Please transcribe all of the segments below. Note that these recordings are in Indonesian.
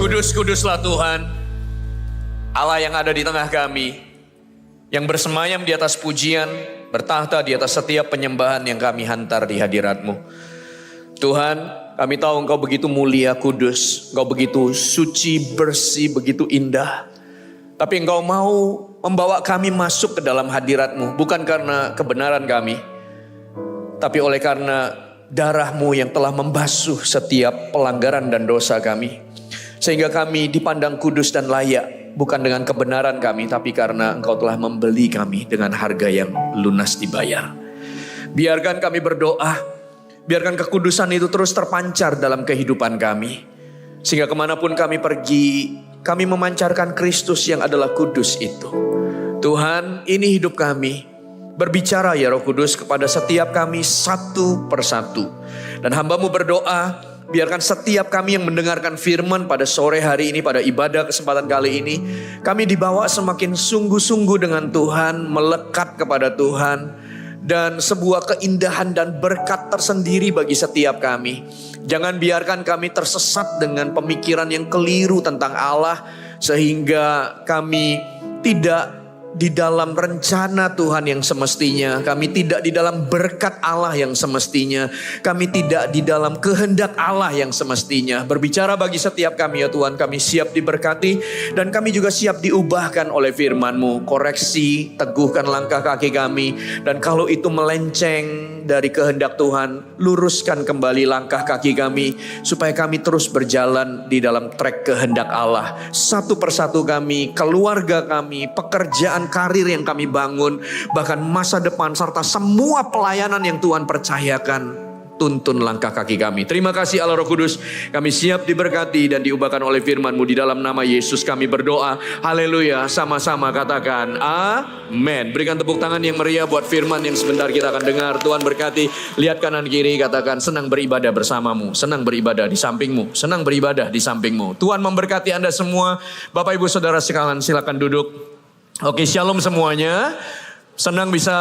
Kudus, kuduslah Tuhan, Allah yang ada di tengah kami, yang bersemayam di atas pujian, bertahta di atas setiap penyembahan yang kami hantar di hadirat-Mu. Tuhan, kami tahu Engkau begitu mulia, kudus, Engkau begitu suci, bersih, begitu indah. Tapi Engkau mau membawa kami masuk ke dalam hadirat-Mu, bukan karena kebenaran kami, tapi oleh karena darah-Mu yang telah membasuh setiap pelanggaran dan dosa kami. Sehingga kami dipandang kudus dan layak, bukan dengan kebenaran kami, tapi karena Engkau telah membeli kami dengan harga yang lunas dibayar. Biarkan kami berdoa, biarkan kekudusan itu terus terpancar dalam kehidupan kami. Sehingga kemanapun kami pergi, kami memancarkan Kristus yang adalah kudus itu. Tuhan, ini hidup kami. Berbicara ya Roh Kudus kepada setiap kami satu persatu. Dan hamba-Mu berdoa, biarkan setiap kami yang mendengarkan firman pada sore hari ini, pada ibadah kesempatan kali ini, kami dibawa semakin sungguh-sungguh dengan Tuhan, melekat kepada Tuhan, dan sebuah keindahan dan berkat tersendiri bagi setiap kami. Jangan biarkan kami tersesat dengan pemikiran yang keliru tentang Allah, sehingga kami tidak di dalam rencana Tuhan yang semestinya, kami tidak di dalam berkat Allah yang semestinya, kami tidak di dalam kehendak Allah yang semestinya. Berbicara bagi setiap kami ya Tuhan, kami siap diberkati dan kami juga siap diubahkan oleh firman-Mu. Koreksi, teguhkan langkah kaki kami, dan kalau itu melenceng dari kehendak Tuhan, luruskan kembali langkah kaki kami supaya kami terus berjalan di dalam trek kehendak Allah. Satu persatu kami, keluarga kami, pekerjaan, karir yang kami bangun, bahkan masa depan serta semua pelayanan yang Tuhan percayakan, tuntun langkah kaki kami. Terima kasih Allah Roh Kudus, kami siap diberkati dan diubahkan oleh firman-Mu. Di dalam nama Yesus kami berdoa, haleluya. Sama-sama katakan amin. Berikan tepuk tangan yang meriah buat firman yang sebentar kita akan dengar. Tuhan berkati. Lihat kanan kiri, katakan senang beribadah bersama-Mu, senang beribadah di samping-Mu, senang beribadah di samping-Mu. Tuhan memberkati Anda semua. Bapak Ibu Saudara sekalian, silakan duduk. Oke, shalom semuanya. Senang bisa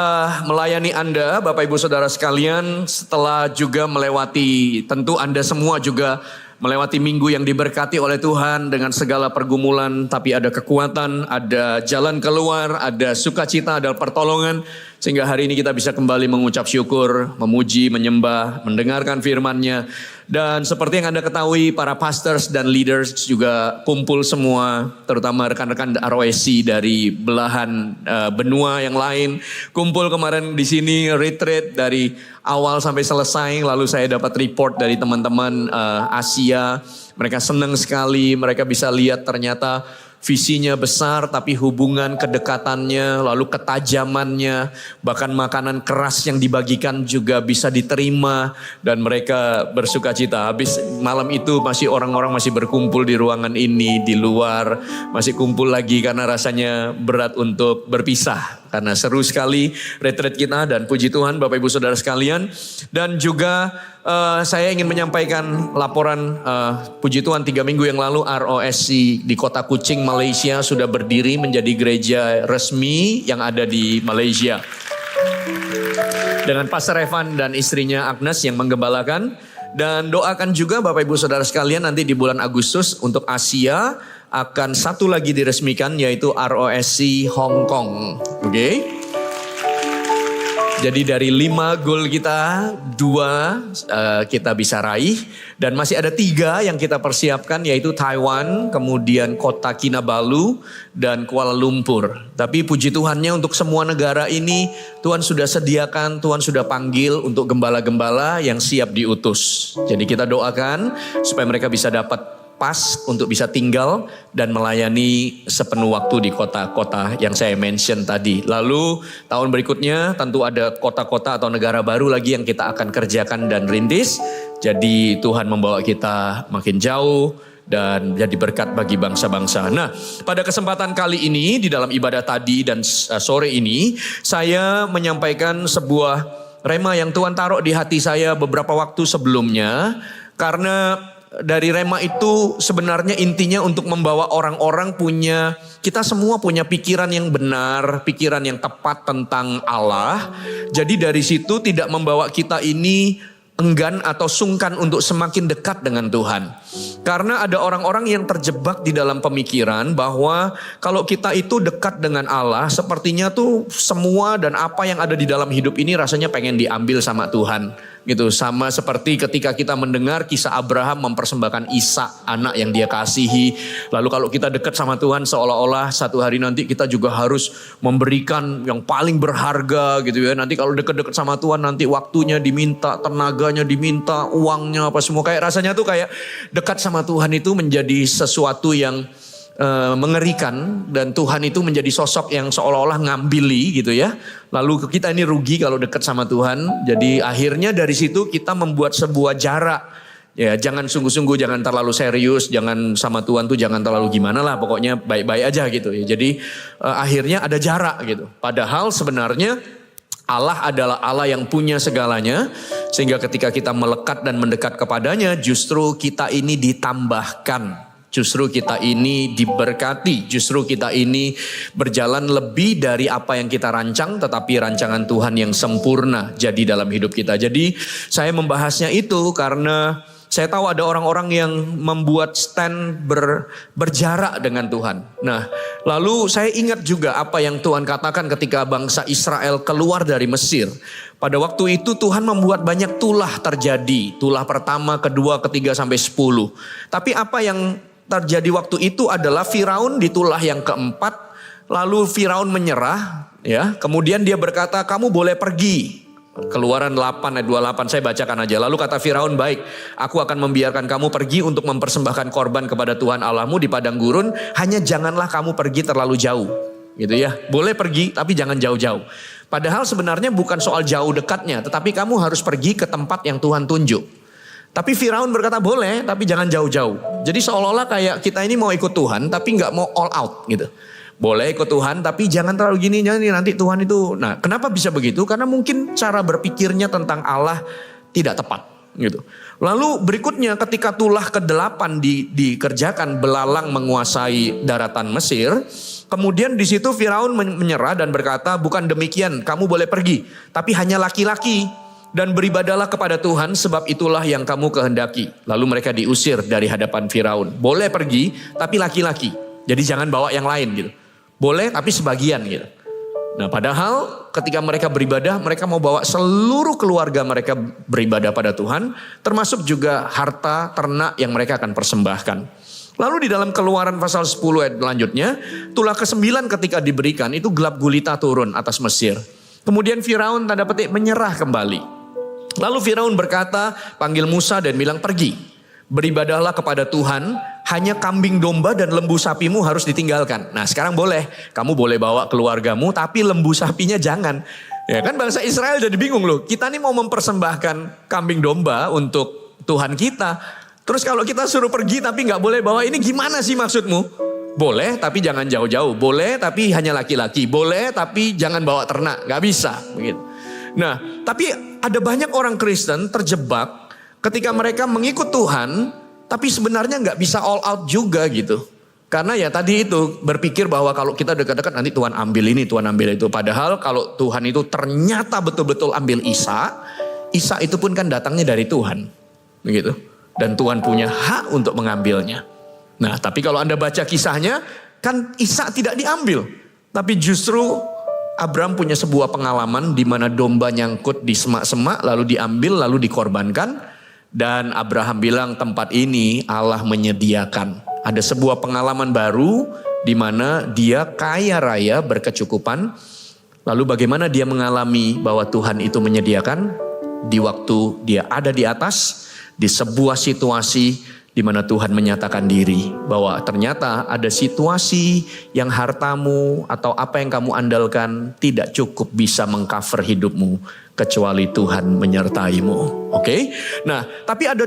melayani Anda, Bapak Ibu Saudara sekalian, setelah juga melewati, tentu Anda semua juga melewati minggu yang diberkati oleh Tuhan dengan segala pergumulan, tapi ada kekuatan, ada jalan keluar, ada sukacita, ada pertolongan, sehingga hari ini kita bisa kembali mengucap syukur, memuji, menyembah, mendengarkan firman-Nya. Dan seperti yang Anda ketahui, para pastors dan leaders juga kumpul semua, terutama rekan-rekan ROSC dari belahan benua yang lain. Kumpul kemarin di sini, retreat dari awal sampai selesai. Lalu saya dapat report dari teman-teman Asia. Mereka senang sekali, mereka bisa lihat ternyata visinya besar, tapi hubungan kedekatannya, lalu ketajamannya, bahkan makanan keras yang dibagikan juga bisa diterima, dan mereka bersuka cita. Habis malam itu masih orang-orang masih berkumpul di ruangan ini, di luar masih kumpul lagi karena rasanya berat untuk berpisah. Karena seru sekali retreat kita, dan puji Tuhan Bapak Ibu Saudara sekalian. Dan juga saya ingin menyampaikan laporan puji Tuhan 3 minggu yang lalu ROSC di Kota Kuching, Malaysia sudah berdiri menjadi gereja resmi yang ada di Malaysia. Dengan Pastor Evan dan istrinya Agnes yang menggembalakan. Dan doakan juga Bapak Ibu Saudara sekalian, nanti di bulan Agustus untuk Asia akan satu lagi diresmikan, yaitu ROSC Hong Kong. Oke? Jadi dari 5 gol kita, 2 kita bisa raih. Dan masih ada 3 yang kita persiapkan, yaitu Taiwan, kemudian kota Kinabalu, dan Kuala Lumpur. Tapi puji Tuhannya untuk semua negara ini, Tuhan sudah sediakan, Tuhan sudah panggil untuk gembala-gembala yang siap diutus. Jadi kita doakan supaya mereka bisa dapat pas untuk bisa tinggal dan melayani sepenuh waktu di kota-kota yang saya mention tadi. Lalu tahun berikutnya tentu ada kota-kota atau negara baru lagi yang kita akan kerjakan dan rintis. Jadi Tuhan membawa kita makin jauh dan jadi berkat bagi bangsa-bangsa. Nah, pada kesempatan kali ini di dalam ibadah tadi dan sore ini, saya menyampaikan sebuah rema yang Tuhan taruh di hati saya beberapa waktu sebelumnya. Karena dari rema itu sebenarnya intinya untuk membawa orang-orang kita semua punya pikiran yang benar, pikiran yang tepat tentang Allah. Jadi dari situ tidak membawa kita ini enggan atau sungkan untuk semakin dekat dengan Tuhan. Karena ada orang-orang yang terjebak di dalam pemikiran bahwa kalau kita itu dekat dengan Allah, sepertinya tuh semua dan apa yang ada di dalam hidup ini rasanya pengen diambil sama Tuhan. Gitu, sama seperti ketika kita mendengar kisah Abraham mempersembahkan Ishak, anak yang dia kasihi. Lalu kalau kita dekat sama Tuhan, seolah-olah satu hari nanti kita juga harus memberikan yang paling berharga gitu ya. Nanti kalau dekat-dekat sama Tuhan, nanti waktunya diminta, tenaganya diminta, uangnya apa semua. Kayak rasanya tuh kayak dekat sama Tuhan itu menjadi sesuatu yang mengerikan, dan Tuhan itu menjadi sosok yang seolah-olah ngambili gitu ya. Lalu kita ini rugi kalau dekat sama Tuhan. Jadi akhirnya dari situ kita membuat sebuah jarak. Ya, jangan sungguh-sungguh, jangan terlalu serius, jangan sama Tuhan tuh jangan terlalu gimana lah, pokoknya baik-baik aja gitu ya. Jadi akhirnya ada jarak gitu. Padahal sebenarnya Allah adalah Allah yang punya segalanya, sehingga ketika kita melekat dan mendekat kepadanya, justru kita ini ditambahkan. Justru kita ini diberkati, justru kita ini berjalan lebih dari apa yang kita rancang, tetapi rancangan Tuhan yang sempurna jadi dalam hidup kita. Jadi saya membahasnya itu karena saya tahu ada orang-orang yang membuat stand berjarak dengan Tuhan. Nah, lalu saya ingat juga apa yang Tuhan katakan ketika bangsa Israel keluar dari Mesir. Pada waktu itu Tuhan membuat banyak tulah terjadi. Tulah pertama, kedua, ketiga, sampai 10. Tapi apa yang terjadi waktu itu adalah Firaun di tulah yang keempat. Lalu Firaun menyerah, ya. Kemudian dia berkata, kamu boleh pergi. Keluaran 8 ayat 28, saya bacakan aja. Lalu kata Firaun, baik, aku akan membiarkan kamu pergi untuk mempersembahkan korban kepada Tuhan Allahmu di padang gurun. Hanya janganlah kamu pergi terlalu jauh. Gitu ya, boleh pergi tapi jangan jauh-jauh. Padahal sebenarnya bukan soal jauh dekatnya, tetapi kamu harus pergi ke tempat yang Tuhan tunjuk. Tapi Firaun berkata boleh, tapi jangan jauh-jauh. Jadi seolah-olah kayak kita ini mau ikut Tuhan, tapi nggak mau all out gitu. Boleh ikut Tuhan, tapi jangan terlalu gini, nanti Tuhan itu. Nah, kenapa bisa begitu? Karena mungkin cara berpikirnya tentang Allah tidak tepat gitu. Lalu berikutnya ketika tulah ke-8 dikerjakan, belalang menguasai daratan Mesir. Kemudian di situ Firaun menyerah dan berkata, bukan demikian, kamu boleh pergi, tapi hanya laki-laki. Dan beribadalah kepada Tuhan, sebab itulah yang kamu kehendaki. Lalu mereka diusir dari hadapan Firaun. Boleh pergi, tapi laki-laki. Jadi jangan bawa yang lain gitu. Boleh, tapi sebagian gitu. Nah, padahal ketika mereka beribadah, mereka mau bawa seluruh keluarga mereka beribadah pada Tuhan. Termasuk juga harta ternak yang mereka akan persembahkan. Lalu di dalam Keluaran pasal 10 ayat selanjutnya, tulah ke-9 ketika diberikan, itu gelap gulita turun atas Mesir. Kemudian Firaun tanda petik menyerah kembali. Lalu Firaun berkata, panggil Musa dan bilang, pergi, beribadahlah kepada Tuhan, hanya kambing domba dan lembu sapimu harus ditinggalkan. Nah, sekarang boleh, kamu boleh bawa keluargamu, tapi lembu sapinya jangan. Ya kan, bangsa Israel jadi bingung loh, kita nih mau mempersembahkan kambing domba untuk Tuhan kita. Terus kalau kita suruh pergi tapi gak boleh bawa, ini gimana sih maksudmu? Boleh tapi jangan jauh-jauh, boleh tapi hanya laki-laki, boleh tapi jangan bawa ternak, gak bisa begitu. Nah, tapi ada banyak orang Kristen terjebak ketika mereka mengikut Tuhan, tapi sebenarnya nggak bisa all out juga gitu. Karena ya tadi itu berpikir bahwa kalau kita dekat-dekat nanti Tuhan ambil ini, Tuhan ambil itu. Padahal kalau Tuhan itu ternyata betul-betul ambil Ishak itu pun kan datangnya dari Tuhan, begitu. Dan Tuhan punya hak untuk mengambilnya. Nah, tapi kalau Anda baca kisahnya, kan Ishak tidak diambil, tapi justru Abraham punya sebuah pengalaman di mana domba nyangkut di semak-semak, lalu diambil, lalu dikorbankan. Dan Abraham bilang, tempat ini Allah menyediakan. Ada sebuah pengalaman baru di mana dia kaya raya, berkecukupan. Lalu bagaimana dia mengalami bahwa Tuhan itu menyediakan? Di waktu dia ada di atas, di sebuah situasi di mana Tuhan menyatakan diri bahwa ternyata ada situasi yang hartamu atau apa yang kamu andalkan tidak cukup bisa mengcover hidupmu kecuali Tuhan menyertaimu. Oke? Nah, tapi ada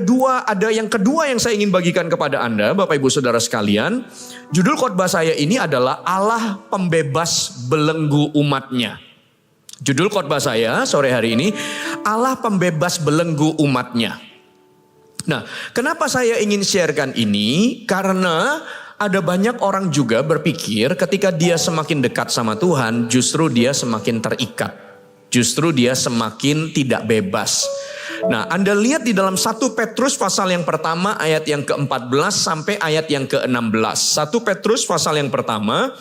yang kedua yang saya ingin bagikan kepada Anda, Bapak Ibu Saudara sekalian. Judul khotbah saya ini adalah Allah pembebas belenggu umatnya. Judul khotbah saya sore hari ini, Allah pembebas belenggu umatnya. Nah, kenapa saya ingin sharekan ini? Karena ada banyak orang juga berpikir ketika dia semakin dekat sama Tuhan, justru dia semakin terikat. Justru dia semakin tidak bebas. Nah, Anda lihat di dalam 1 Petrus pasal yang pertama ayat yang ke-14 sampai ayat yang ke-16. 1 Petrus pasal yang pertama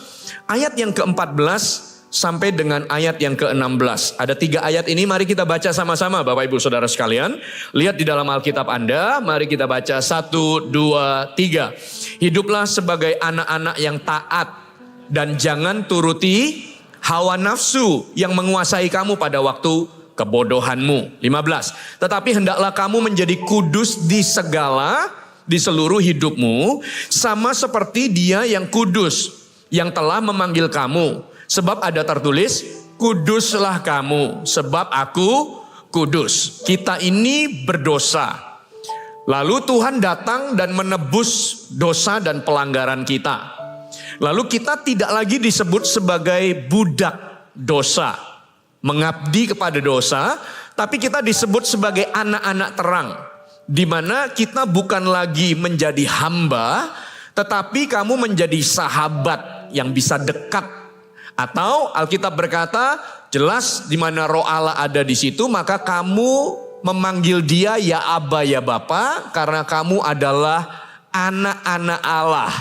ayat yang ke-14 sampai dengan ayat yang ke-16. Ada 3 ayat ini, mari kita baca sama-sama Bapak Ibu Saudara sekalian. Lihat di dalam Alkitab Anda, mari kita baca 1, 2, 3. Hiduplah sebagai anak-anak yang taat dan jangan turuti hawa nafsu yang menguasai kamu pada waktu kebodohanmu. 15. Tetapi hendaklah kamu menjadi kudus di seluruh hidupmu, sama seperti Dia yang kudus, yang telah memanggil kamu. Sebab ada tertulis, kuduslah kamu, sebab aku kudus. Kita ini berdosa. Lalu Tuhan datang dan menebus dosa dan pelanggaran kita. Lalu kita tidak lagi disebut sebagai budak dosa, mengabdi kepada dosa, tapi kita disebut sebagai anak-anak terang, di mana kita bukan lagi menjadi hamba, tetapi kamu menjadi sahabat yang bisa dekat. Atau Alkitab berkata jelas di mana Roh Allah ada di situ, maka kamu memanggil Dia ya Aba ya Bapa, karena kamu adalah anak-anak Allah.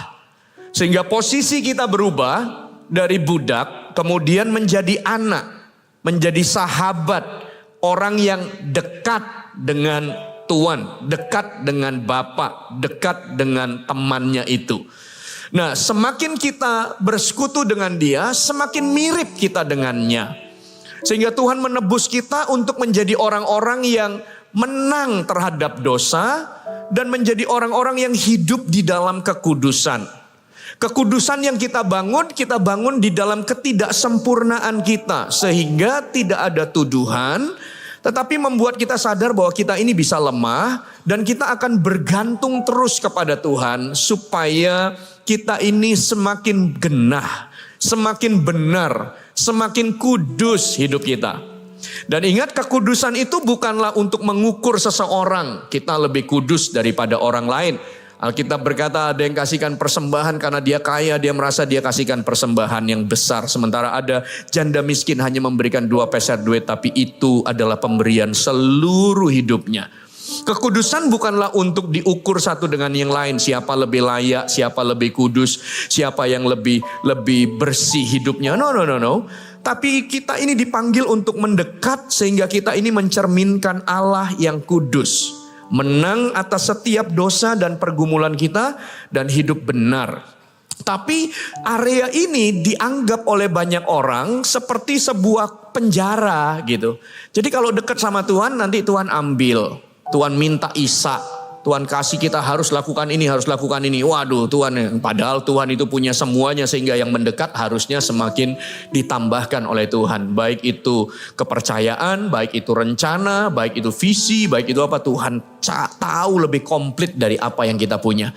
Sehingga posisi kita berubah dari budak kemudian menjadi anak, menjadi sahabat, orang yang dekat dengan Tuhan, dekat dengan Bapa, dekat dengan temannya itu. Nah, semakin kita bersekutu dengan Dia, semakin mirip kita dengannya. Sehingga Tuhan menebus kita untuk menjadi orang-orang yang menang terhadap dosa dan menjadi orang-orang yang hidup di dalam kekudusan. Kekudusan yang kita bangun di dalam ketidaksempurnaan kita, sehingga tidak ada tuduhan, tetapi membuat kita sadar bahwa kita ini bisa lemah dan kita akan bergantung terus kepada Tuhan supaya kita ini semakin genah, semakin benar, semakin kudus hidup kita. Dan ingat, kekudusan itu bukanlah untuk mengukur seseorang, kita lebih kudus daripada orang lain. Alkitab berkata ada yang kasihkan persembahan karena dia kaya, dia merasa dia kasihkan persembahan yang besar. Sementara ada janda miskin hanya memberikan 2 peser duit, tapi itu adalah pemberian seluruh hidupnya. Kekudusan bukanlah untuk diukur satu dengan yang lain, siapa lebih layak, siapa lebih kudus, siapa yang lebih bersih hidupnya. No. Tapi kita ini dipanggil untuk mendekat sehingga kita ini mencerminkan Allah yang kudus. Menang atas setiap dosa dan pergumulan kita dan hidup benar. Tapi area ini dianggap oleh banyak orang seperti sebuah penjara gitu. Jadi kalau dekat sama Tuhan nanti Tuhan ambil, Tuhan minta Isa, Tuhan kasih kita harus lakukan ini, harus lakukan ini. Waduh Tuhan, padahal Tuhan itu punya semuanya sehingga yang mendekat harusnya semakin ditambahkan oleh Tuhan. Baik itu kepercayaan, baik itu rencana, baik itu visi, baik itu apa, Tuhan tahu lebih komplit dari apa yang kita punya.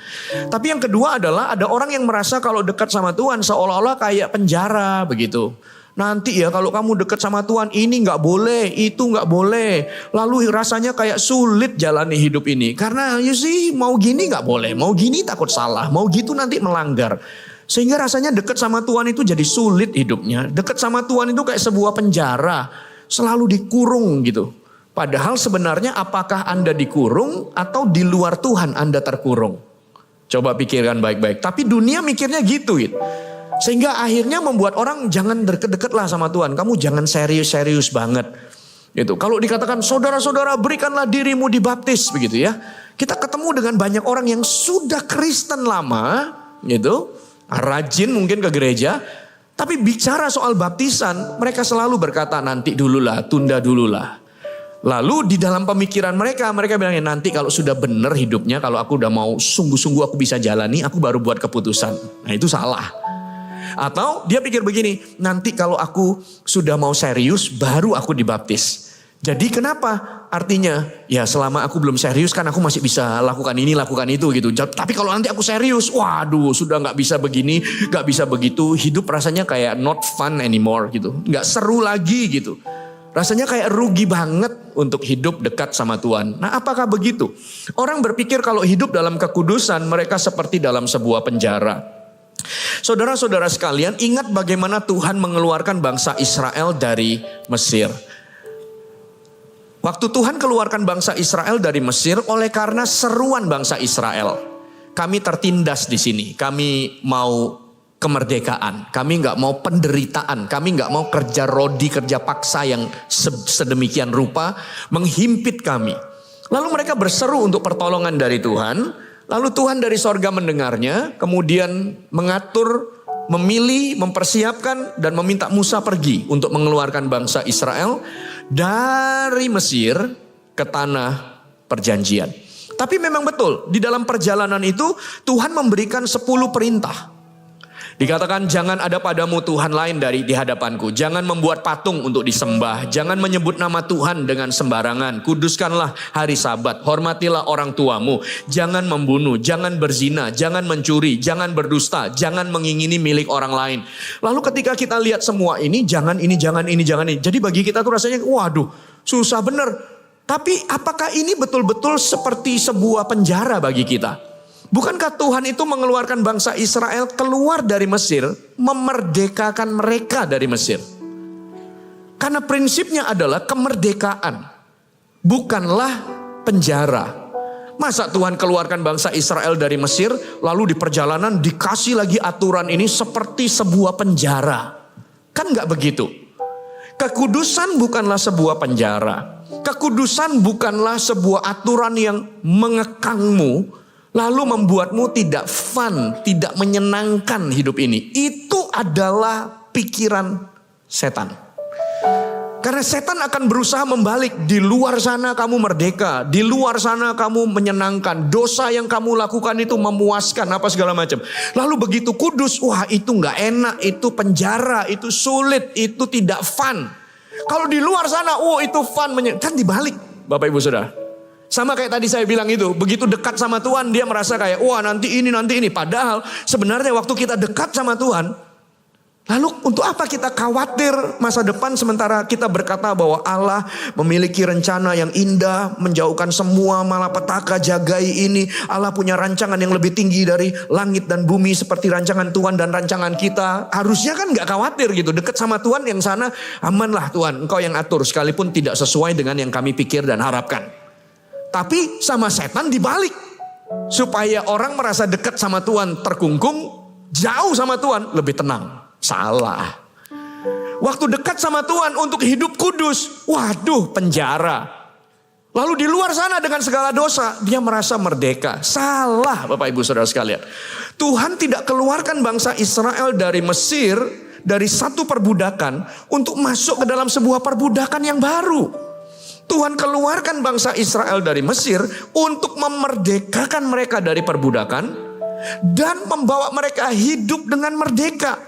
Tapi yang kedua adalah ada orang yang merasa kalau dekat sama Tuhan seolah-olah kayak penjara begitu. Nanti ya kalau kamu dekat sama Tuhan ini gak boleh, itu gak boleh. Lalu rasanya kayak sulit jalani hidup ini. Karena you see, mau gini gak boleh, mau gini takut salah, mau gitu nanti melanggar. Sehingga rasanya dekat sama Tuhan itu jadi sulit hidupnya. Dekat sama Tuhan itu kayak sebuah penjara, selalu dikurung gitu. Padahal sebenarnya apakah Anda dikurung atau di luar Tuhan Anda terkurung? Coba pikirkan baik-baik. Tapi dunia mikirnya gitu. Sehingga akhirnya membuat orang jangan deket-deket lah sama Tuhan. Kamu jangan serius-serius banget. Gitu. Kalau dikatakan saudara-saudara berikanlah dirimu dibaptis begitu ya. Kita ketemu dengan banyak orang yang sudah Kristen lama gitu. Rajin mungkin ke gereja. Tapi bicara soal baptisan mereka selalu berkata nanti dululah, tunda dululah. Lalu di dalam pemikiran mereka bilangnya nanti kalau sudah benar hidupnya, kalau aku udah mau sungguh-sungguh aku bisa jalani, aku baru buat keputusan. Nah itu salah. Atau dia pikir begini, nanti kalau aku sudah mau serius baru aku dibaptis. Jadi kenapa? Artinya ya selama aku belum serius kan aku masih bisa lakukan ini lakukan itu gitu. Tapi kalau nanti aku serius, waduh sudah gak bisa begini, gak bisa begitu. Hidup rasanya kayak not fun anymore gitu. Gak seru lagi gitu. Rasanya kayak rugi banget untuk hidup dekat sama Tuhan. Nah apakah begitu? Orang berpikir kalau hidup dalam kekudusan mereka seperti dalam sebuah penjara. Saudara-saudara sekalian, ingat bagaimana Tuhan mengeluarkan bangsa Israel dari Mesir. Waktu Tuhan keluarkan bangsa Israel dari Mesir oleh karena seruan bangsa Israel. Kami tertindas di sini, kami mau kemerdekaan, kami nggak mau penderitaan, kami nggak mau kerja rodi, kerja paksa yang sedemikian rupa menghimpit kami. Lalu mereka berseru untuk pertolongan dari Tuhan. Lalu Tuhan dari sorga mendengarnya, kemudian mengatur, memilih, mempersiapkan, dan meminta Musa pergi untuk mengeluarkan bangsa Israel dari Mesir ke tanah perjanjian. Tapi memang betul, di dalam perjalanan itu Tuhan memberikan 10 perintah. Dikatakan jangan ada padamu Tuhan lain di hadapanku. Jangan membuat patung untuk disembah. Jangan menyebut nama Tuhan dengan sembarangan. Kuduskanlah hari Sabat. Hormatilah orang tuamu. Jangan membunuh. Jangan berzina. Jangan mencuri. Jangan berdusta. Jangan mengingini milik orang lain. Lalu ketika kita lihat semua ini, jangan ini, jangan ini, jangan ini. Jadi bagi kita tuh rasanya, waduh, susah bener. Tapi apakah ini betul-betul seperti sebuah penjara bagi kita? Bukankah Tuhan itu mengeluarkan bangsa Israel keluar dari Mesir, memerdekakan mereka dari Mesir? Karena prinsipnya adalah kemerdekaan, bukanlah penjara. Masa Tuhan keluarkan bangsa Israel dari Mesir, lalu di perjalanan dikasih lagi aturan ini seperti sebuah penjara? Kan gak begitu. Kekudusan bukanlah sebuah penjara. Kekudusan bukanlah sebuah aturan yang mengekangmu, lalu membuatmu tidak fun, tidak menyenangkan hidup ini. Itu adalah pikiran setan. Karena setan akan berusaha membalik. Di luar sana kamu merdeka, di luar sana kamu menyenangkan, dosa yang kamu lakukan itu memuaskan, apa segala macam. Lalu begitu kudus, wah itu gak enak, itu penjara, itu sulit, itu tidak fun. Kalau di luar sana, itu fun, kan dibalik Bapak Ibu Saudara. Sama kayak tadi saya bilang itu, begitu dekat sama Tuhan dia merasa kayak wah nanti ini. Padahal sebenarnya waktu kita dekat sama Tuhan, lalu untuk apa kita khawatir masa depan sementara kita berkata bahwa Allah memiliki rencana yang indah, menjauhkan semua malapetaka, jagai ini. Allah punya rancangan yang lebih tinggi dari langit dan bumi seperti rancangan Tuhan dan rancangan kita. Harusnya kan gak khawatir gitu, dekat sama Tuhan yang sana amanlah Tuhan, Engkau yang atur sekalipun tidak sesuai dengan yang kami pikir dan harapkan. Tapi sama setan dibalik. Supaya orang merasa dekat sama Tuhan terkungkung, jauh sama Tuhan lebih tenang. Salah. Waktu dekat sama Tuhan untuk hidup kudus, waduh penjara. Lalu di luar sana dengan segala dosa, dia merasa merdeka. Salah Bapak Ibu Saudara sekalian. Tuhan tidak keluarkan bangsa Israel dari Mesir, dari satu perbudakan, untuk masuk ke dalam sebuah perbudakan yang baru. Tuhan keluarkan bangsa Israel dari Mesir untuk memerdekakan mereka dari perbudakan dan membawa mereka hidup dengan merdeka.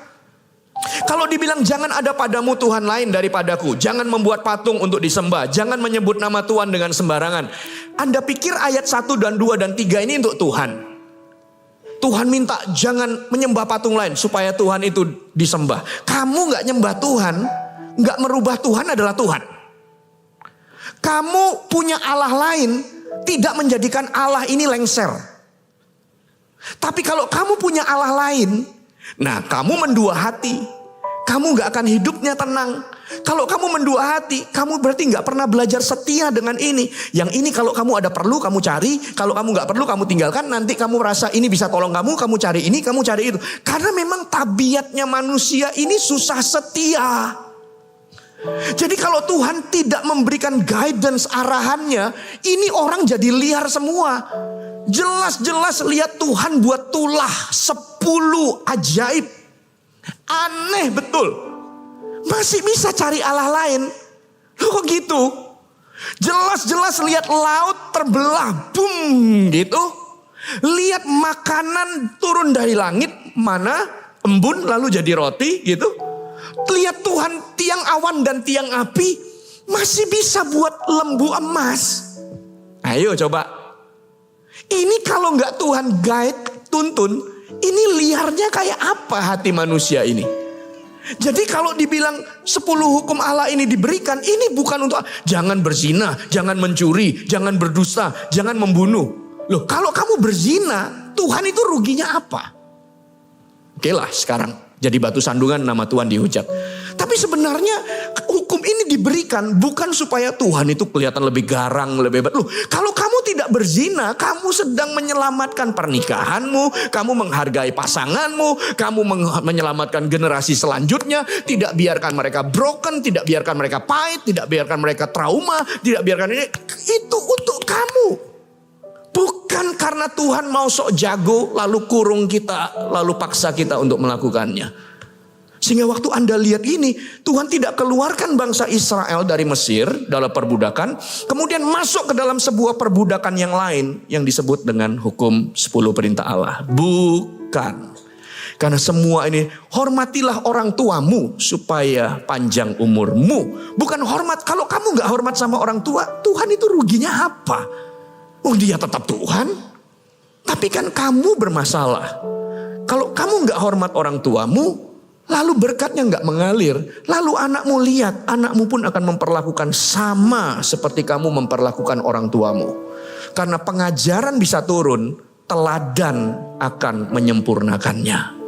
Kalau dibilang jangan ada padamu Tuhan lain daripadaku, jangan membuat patung untuk disembah, jangan menyebut nama Tuhan dengan sembarangan. Anda pikir ayat 1 dan 2 dan 3 ini untuk Tuhan? Tuhan minta jangan menyembah patung lain supaya Tuhan itu disembah. Kamu gak nyembah Tuhan, gak merubah Tuhan adalah Tuhan. Kamu punya Allah lain tidak menjadikan Allah ini lengser. Tapi kalau kamu punya Allah lain, nah kamu mendua hati. Kamu gak akan hidupnya tenang. Kalau kamu mendua hati, kamu berarti gak pernah belajar setia dengan ini. Yang ini kalau kamu ada perlu kamu cari. Kalau kamu gak perlu kamu tinggalkan. Nanti kamu merasa ini bisa tolong kamu cari ini, kamu cari itu. Karena memang tabiatnya manusia ini susah setia. Jadi kalau Tuhan tidak memberikan guidance arahannya, ini orang jadi liar semua. Jelas-jelas lihat Tuhan buat tulah 10 ajaib. Aneh betul. Masih bisa cari Allah lain. Loh kok gitu? Jelas-jelas lihat laut terbelah, boom gitu. Lihat makanan turun dari langit, mana embun lalu jadi roti gitu. Lihat Tuhan tiang awan dan tiang api masih bisa buat lembu emas. Ayo coba. Ini kalau nggak Tuhan guide, tuntun, ini liarnya kayak apa hati manusia ini? Jadi kalau dibilang 10 hukum Allah ini diberikan, ini bukan untuk jangan berzina, jangan mencuri, jangan berdusta, jangan membunuh. Loh kalau kamu berzina, Tuhan itu ruginya apa? Oke lah sekarang jadi batu sandungan nama Tuhan dihujat. Tapi sebenarnya hukum ini diberikan bukan supaya Tuhan itu kelihatan lebih garang, lebih hebat. Loh, kalau kamu tidak berzina, kamu sedang menyelamatkan pernikahanmu, kamu menghargai pasanganmu, kamu menyelamatkan generasi selanjutnya, tidak biarkan mereka broken, tidak biarkan mereka pahit, tidak biarkan mereka trauma, tidak biarkan ini. Itu untuk kamu. Bukan karena Tuhan mau sok jago, lalu kurung kita, lalu paksa kita untuk melakukannya. Sehingga waktu Anda lihat ini, Tuhan tidak keluarkan bangsa Israel dari Mesir dalam perbudakan, kemudian masuk ke dalam sebuah perbudakan yang lain yang disebut dengan hukum 10 perintah Allah. Bukan. Karena semua ini, hormatilah orang tuamu supaya panjang umurmu. Bukan hormat, kalau kamu gak hormat sama orang tua, Tuhan itu ruginya apa? Oh, dia tetap Tuhan, tapi kan kamu bermasalah. Kalau kamu gak hormat orang tuamu, lalu berkatnya nggak mengalir. Lalu anakmu lihat, anakmu pun akan memperlakukan sama seperti kamu memperlakukan orang tuamu. Karena pengajaran bisa turun, teladan akan menyempurnakannya.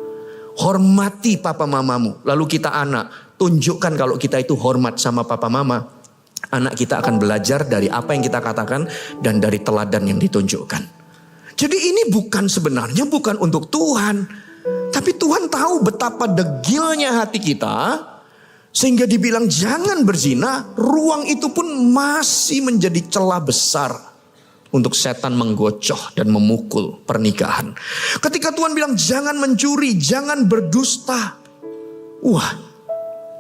Hormati papa mamamu. Lalu kita anak, tunjukkan kalau kita itu hormat sama papa mama. Anak kita akan belajar dari apa yang kita katakan dan dari teladan yang ditunjukkan. Jadi ini sebenarnya bukan untuk Tuhan. Tapi Tuhan tahu betapa degilnya hati kita, sehingga dibilang jangan berzina. Ruang itu pun masih menjadi celah besar untuk setan menggocoh dan memukul pernikahan. Ketika Tuhan bilang jangan mencuri, jangan berdusta. Wah,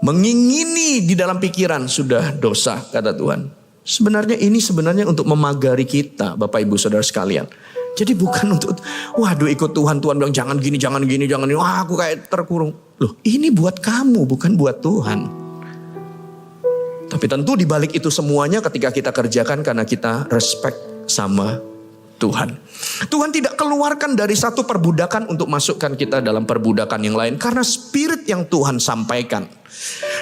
mengingini di dalam pikiran sudah dosa, kata Tuhan. Sebenarnya ini untuk memagari kita, Bapak Ibu Saudara sekalian. Jadi bukan untuk, waduh ikut Tuhan bilang jangan gini, jangan gini, jangan gini. Wah aku kayak terkurung. Loh ini buat kamu, bukan buat Tuhan. Tapi tentu dibalik itu semuanya ketika kita kerjakan karena kita respect sama Tuhan. Tuhan tidak keluarkan dari satu perbudakan untuk masukkan kita dalam perbudakan yang lain. Karena spirit yang Tuhan sampaikan.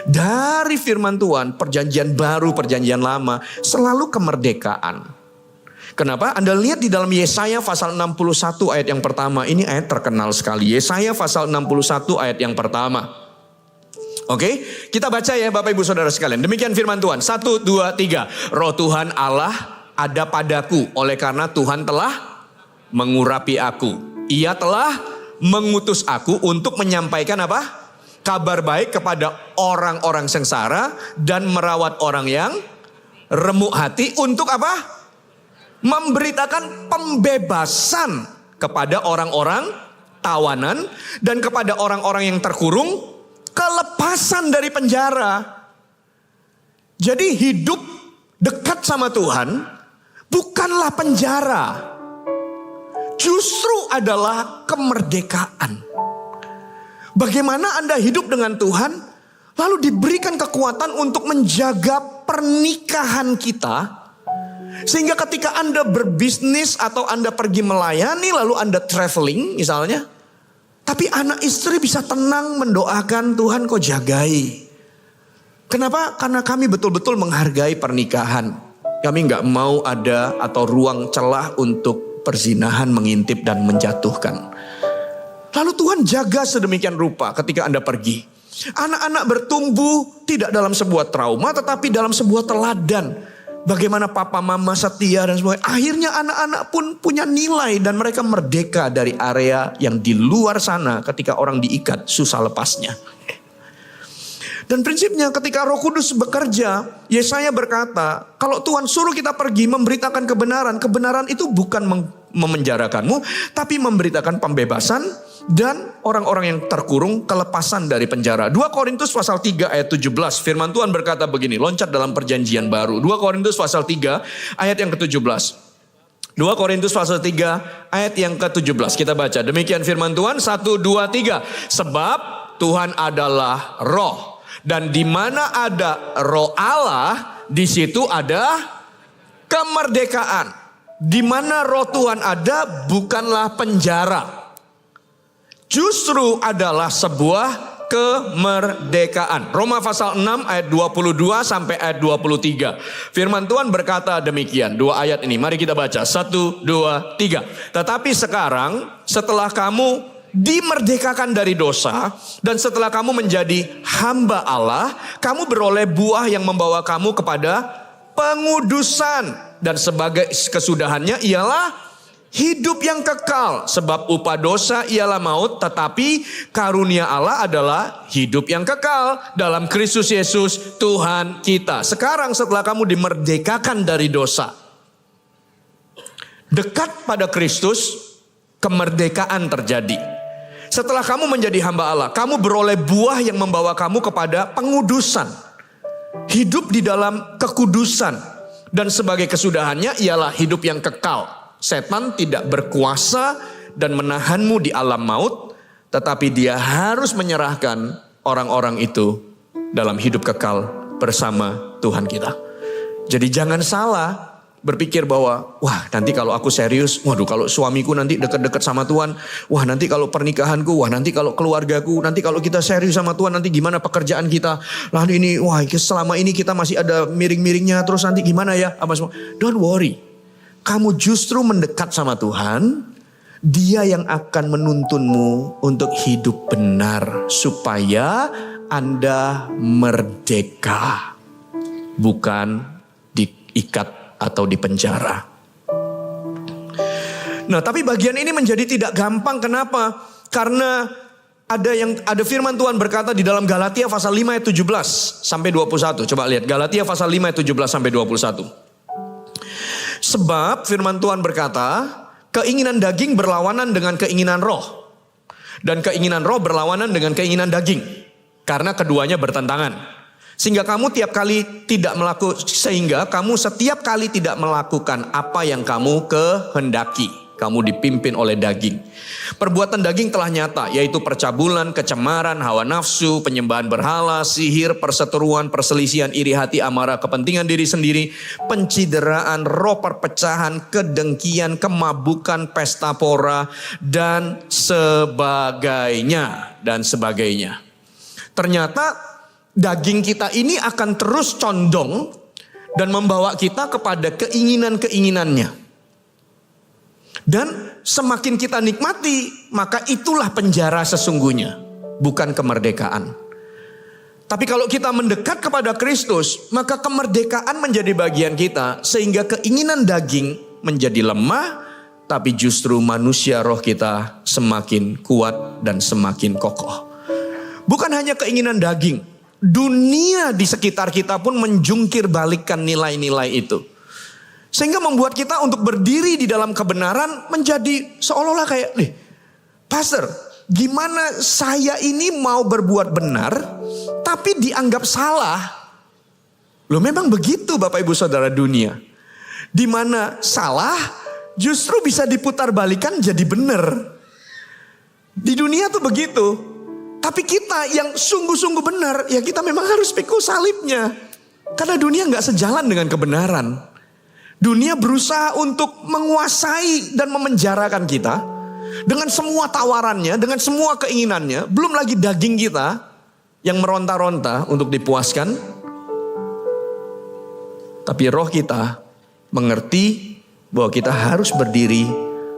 Dari firman Tuhan, perjanjian baru, perjanjian lama, selalu kemerdekaan. Kenapa? Anda lihat di dalam Yesaya pasal 61 ayat yang pertama. Ini ayat terkenal sekali. Yesaya pasal 61 ayat yang pertama. Oke, kita baca ya Bapak Ibu Saudara sekalian. Demikian firman Tuhan. 1, 2, 3. Roh Tuhan Allah ada padaku. Oleh karena Tuhan telah mengurapi aku. Ia telah mengutus aku untuk menyampaikan apa? Kabar baik kepada orang-orang sengsara. Dan merawat orang yang remuk hati. Untuk apa? Memberitakan pembebasan kepada orang-orang tawanan dan kepada orang-orang yang terkurung, kelepasan dari penjara. Jadi hidup dekat sama Tuhan bukanlah penjara, justru adalah kemerdekaan. Bagaimana Anda hidup dengan Tuhan, lalu diberikan kekuatan untuk menjaga pernikahan kita. Sehingga ketika Anda berbisnis atau Anda pergi melayani lalu Anda traveling misalnya. Tapi anak istri bisa tenang mendoakan Tuhan kau jagai. Kenapa? Karena kami betul-betul menghargai pernikahan. Kami gak mau ada atau ruang celah untuk perzinahan, mengintip dan menjatuhkan. Lalu Tuhan jaga sedemikian rupa ketika Anda pergi. Anak-anak bertumbuh tidak dalam sebuah trauma tetapi dalam sebuah teladan. Bagaimana papa mama setia dan sebagainya. Akhirnya anak-anak pun punya nilai dan mereka merdeka dari area yang di luar sana ketika orang diikat susah lepasnya. Dan prinsipnya ketika Roh Kudus bekerja, Yesaya berkata, kalau Tuhan suruh kita pergi memberitakan kebenaran, kebenaran itu bukan memenjarakanmu, tapi memberitakan pembebasan dan orang-orang yang terkurung kelepasan dari penjara. 2 Korintus pasal 3 ayat 17. Firman Tuhan berkata begini, loncat dalam perjanjian baru. 2 Korintus pasal 3 ayat yang ke-17. 2 Korintus pasal 3 ayat yang ke-17. Kita baca. Demikian firman Tuhan. 1, 2, 3. Sebab Tuhan adalah roh. Dan di mana ada roh Allah, di situ ada kemerdekaan. Di mana roh Tuhan ada, bukanlah penjara. Justru adalah sebuah kemerdekaan. Roma pasal 6 ayat 22 sampai ayat 23. Firman Tuhan berkata demikian. 2 ayat ini mari kita baca. 1, 2, 3. Tetapi sekarang setelah kamu dimerdekakan dari dosa, dan setelah kamu menjadi hamba Allah, kamu beroleh buah yang membawa kamu kepada pengudusan, dan sebagai kesudahannya ialah hidup yang kekal. Sebab upah dosa ialah maut, tetapi karunia Allah adalah hidup yang kekal dalam Kristus Yesus Tuhan kita. Sekarang setelah kamu dimerdekakan dari dosa, dekat pada Kristus, kemerdekaan terjadi. Setelah kamu menjadi hamba Allah, kamu beroleh buah yang membawa kamu kepada pengudusan. Hidup di dalam kekudusan. Dan sebagai kesudahannya ialah hidup yang kekal. Setan tidak berkuasa dan menahanmu di alam maut, tetapi dia harus menyerahkan orang-orang itu dalam hidup kekal bersama Tuhan kita. Jadi jangan salah berpikir bahwa, wah nanti kalau aku serius, waduh kalau suamiku nanti dekat-dekat sama Tuhan, wah nanti kalau pernikahanku, wah nanti kalau keluargaku, nanti kalau kita serius sama Tuhan, nanti gimana pekerjaan kita, lalu ini, wah selama ini kita masih ada miring-miringnya, terus nanti gimana ya, apa semua. Don't worry, kamu justru mendekat sama Tuhan, Dia yang akan menuntunmu untuk hidup benar, supaya Anda merdeka, bukan diikat atau di penjara. Nah, tapi bagian ini menjadi tidak gampang. Kenapa? Karena ada firman Tuhan berkata di dalam Galatia pasal 5 ayat 17 sampai 21. Coba lihat Galatia pasal 5 ayat 17 sampai 21. Sebab firman Tuhan berkata, keinginan daging berlawanan dengan keinginan roh, dan keinginan roh berlawanan dengan keinginan daging, karena keduanya bertentangan. Sehingga kamu setiap kali tidak melakukan apa yang kamu kehendaki. Kamu dipimpin oleh daging. Perbuatan daging telah nyata, yaitu percabulan, kecemaran, hawa nafsu, penyembahan berhala, sihir, perseteruan, perselisihan, iri hati, amarah, kepentingan diri sendiri, pencideraan, roh perpecahan, kedengkian, kemabukan, pesta pora, dan sebagainya. Ternyata daging kita ini akan terus condong dan membawa kita kepada keinginan-keinginannya. Dan semakin kita nikmati, maka itulah penjara sesungguhnya, bukan kemerdekaan. Tapi kalau kita mendekat kepada Kristus, maka kemerdekaan menjadi bagian kita, sehingga keinginan daging menjadi lemah, tapi justru manusia roh kita semakin kuat dan semakin kokoh. Bukan hanya keinginan daging, dunia di sekitar kita pun menjungkir balikkan nilai-nilai itu. Sehingga membuat kita untuk berdiri di dalam kebenaran menjadi seolah-olah kayak, Pastor, gimana saya ini mau berbuat benar tapi dianggap salah? Loh memang begitu Bapak Ibu Saudara dunia. Di mana salah justru bisa diputar balikan jadi benar. Di dunia tuh begitu. Tapi kita yang sungguh-sungguh benar, ya kita memang harus pikul salibnya. Karena dunia gak sejalan dengan kebenaran. Dunia berusaha untuk menguasai dan memenjarakan kita. Dengan semua tawarannya, dengan semua keinginannya. Belum lagi daging kita yang meronta-ronta untuk dipuaskan. Tapi roh kita mengerti bahwa kita harus berdiri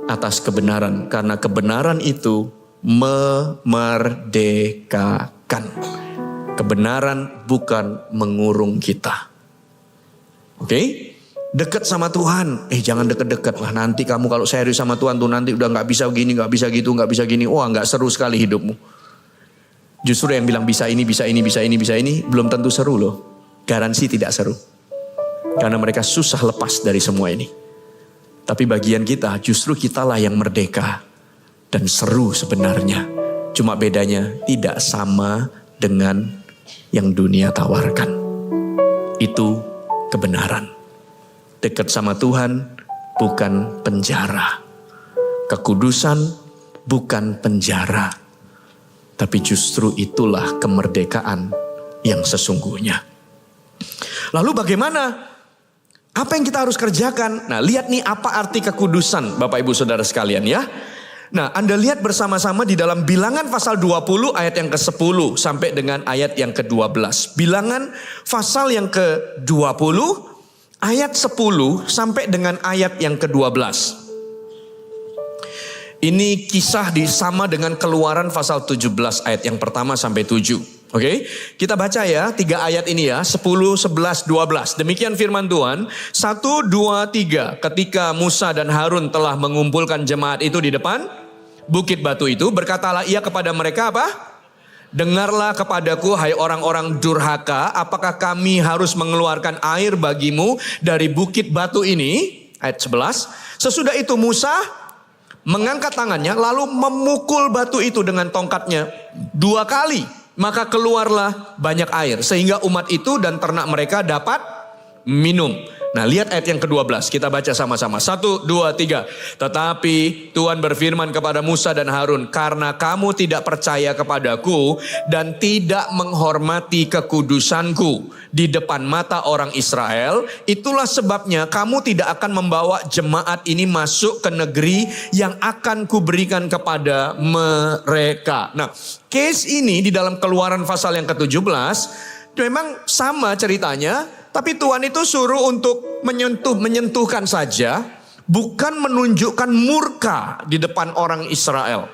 atas kebenaran. Karena kebenaran itu memerdekakan. Kebenaran bukan mengurung kita. Oke? Dekat sama Tuhan. Jangan deket-deket lah. Nanti kamu kalau serius sama Tuhan tuh nanti udah gak bisa gini, gak bisa gitu, gak bisa gini. Wah gak seru sekali hidupmu. Justru yang bilang bisa ini, bisa ini, bisa ini, bisa ini, belum tentu seru loh. Garansi tidak seru. Karena mereka susah lepas dari semua ini. Tapi bagian kita, justru kitalah yang merdeka. Dan seru sebenarnya. Cuma bedanya tidak sama dengan yang dunia tawarkan. Itu kebenaran. Dekat sama Tuhan bukan penjara. Kekudusan bukan penjara. Tapi justru itulah kemerdekaan yang sesungguhnya. Lalu bagaimana? Apa yang kita harus kerjakan? Nah, lihat nih apa arti kekudusan Bapak Ibu Saudara sekalian ya. Nah, Anda lihat bersama-sama di dalam Bilangan pasal 20 ayat yang ke-10 sampai dengan ayat yang ke-12. Bilangan pasal yang ke-20 ayat 10 sampai dengan ayat yang ke-12. Ini kisah sama dengan Keluaran pasal 17 ayat yang pertama sampai 7. Oke, kita baca ya 3 ayat ini ya, 10, 11, 12. Demikian firman Tuhan. 1, 2, 3. Ketika Musa dan Harun telah mengumpulkan jemaat itu di depan bukit batu itu, berkatalah ia kepada mereka apa? Dengarlah kepadaku hai orang-orang durhaka, apakah kami harus mengeluarkan air bagimu dari bukit batu ini? Ayat 11. Sesudah itu Musa mengangkat tangannya lalu memukul batu itu dengan tongkatnya 2 kali. Maka keluarlah banyak air sehingga umat itu dan ternak mereka dapat minum. Nah, lihat ayat yang ke-12, kita baca sama-sama. 1, 2, 3. Tetapi Tuhan berfirman kepada Musa dan Harun, karena kamu tidak percaya kepadaku dan tidak menghormati kekudusanku di depan mata orang Israel, itulah sebabnya kamu tidak akan membawa jemaat ini masuk ke negeri yang akan kuberikan kepada mereka. Nah, case ini di dalam Keluaran pasal yang ke-17 memang sama ceritanya. Tapi Tuhan itu suruh untuk menyentuhkan saja, bukan menunjukkan murka di depan orang Israel.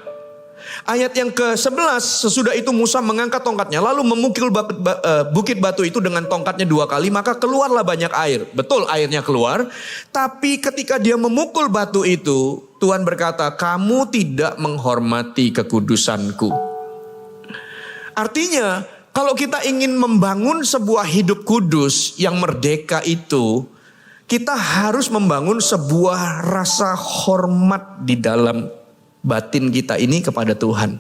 Ayat yang ke-11, sesudah itu Musa mengangkat tongkatnya, lalu memukul bukit batu itu dengan tongkatnya 2 kali, maka keluarlah banyak air. Betul, airnya keluar, tapi ketika dia memukul batu itu, Tuhan berkata, kamu tidak menghormati kekudusanku. Artinya, kalau kita ingin membangun sebuah hidup kudus yang merdeka itu, kita harus membangun sebuah rasa hormat di dalam batin kita ini kepada Tuhan.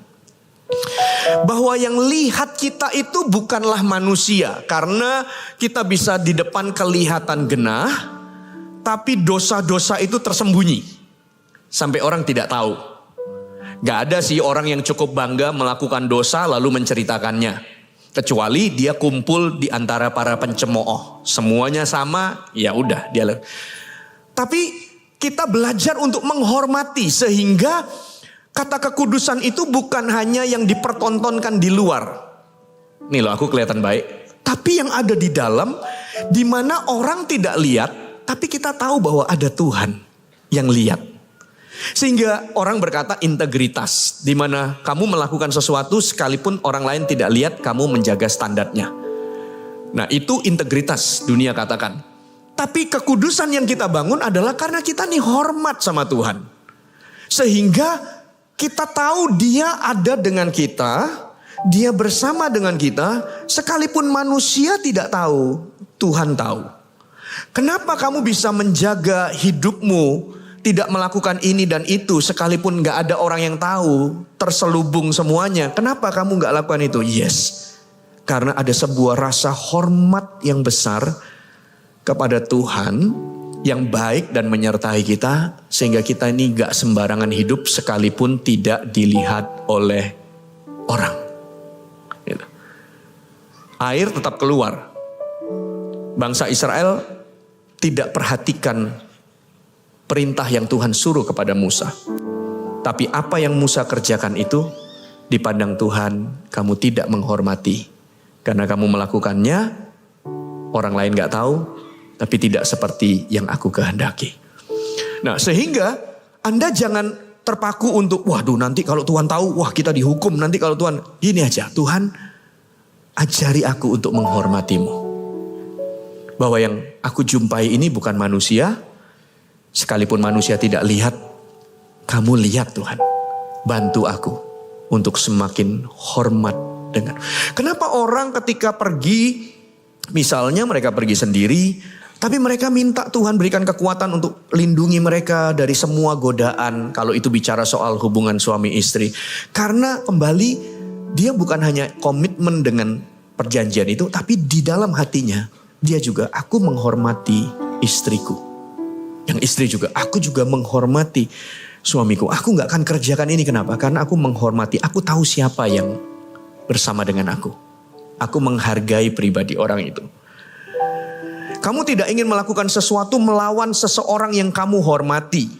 Bahwa yang lihat kita itu bukanlah manusia, karena kita bisa di depan kelihatan genah, tapi dosa-dosa itu tersembunyi sampai orang tidak tahu. Gak ada sih orang yang cukup bangga melakukan dosa lalu menceritakannya. Kecuali dia kumpul di antara para pencemooh. Semuanya sama, ya udah dia. Tapi kita belajar untuk menghormati sehingga kata kekudusan itu bukan hanya yang dipertontonkan di luar. Nih loh, aku kelihatan baik. Tapi yang ada di dalam, di mana orang tidak lihat, tapi kita tahu bahwa ada Tuhan yang lihat. Sehingga orang berkata integritas, di mana kamu melakukan sesuatu sekalipun orang lain tidak lihat, kamu menjaga standarnya. Nah, itu integritas dunia katakan. Tapi kekudusan yang kita bangun adalah karena kita nih hormat sama Tuhan. Sehingga kita tahu dia ada dengan kita, dia bersama dengan kita, sekalipun manusia tidak tahu, Tuhan tahu. Kenapa kamu bisa menjaga hidupmu, tidak melakukan ini dan itu sekalipun gak ada orang yang tahu, terselubung semuanya? Kenapa kamu gak lakukan itu? Yes, karena ada sebuah rasa hormat yang besar kepada Tuhan yang baik dan menyertai kita, sehingga kita ini gak sembarangan hidup sekalipun tidak dilihat oleh orang. Air tetap keluar. Bangsa Israel tidak perhatikan perintah yang Tuhan suruh kepada Musa. Tapi apa yang Musa kerjakan itu dipandang Tuhan, kamu tidak menghormati. Karena kamu melakukannya, orang lain gak tahu, tapi tidak seperti yang aku kehendaki. Nah, sehingga Anda jangan terpaku untuk, waduh nanti kalau Tuhan tahu, wah kita dihukum. Nanti kalau Tuhan, gini aja, Tuhan ajari aku untuk menghormatimu. Bahwa yang aku jumpai ini bukan manusia. Sekalipun manusia tidak lihat, kamu lihat Tuhan. Bantu aku untuk semakin hormat dengan. Kenapa orang ketika pergi, misalnya mereka pergi sendiri, tapi mereka minta Tuhan berikan kekuatan untuk lindungi mereka dari semua godaan. Kalau itu bicara soal hubungan suami istri. Karena kembali dia bukan hanya komitmen dengan perjanjian itu, tapi di dalam hatinya dia juga, aku menghormati istriku. Yang istri juga, aku juga menghormati suamiku. Aku gak akan kerjakan ini, kenapa? Karena aku menghormati, aku tahu siapa yang bersama dengan aku. Aku menghargai pribadi orang itu. Kamu tidak ingin melakukan sesuatu melawan seseorang yang kamu hormati.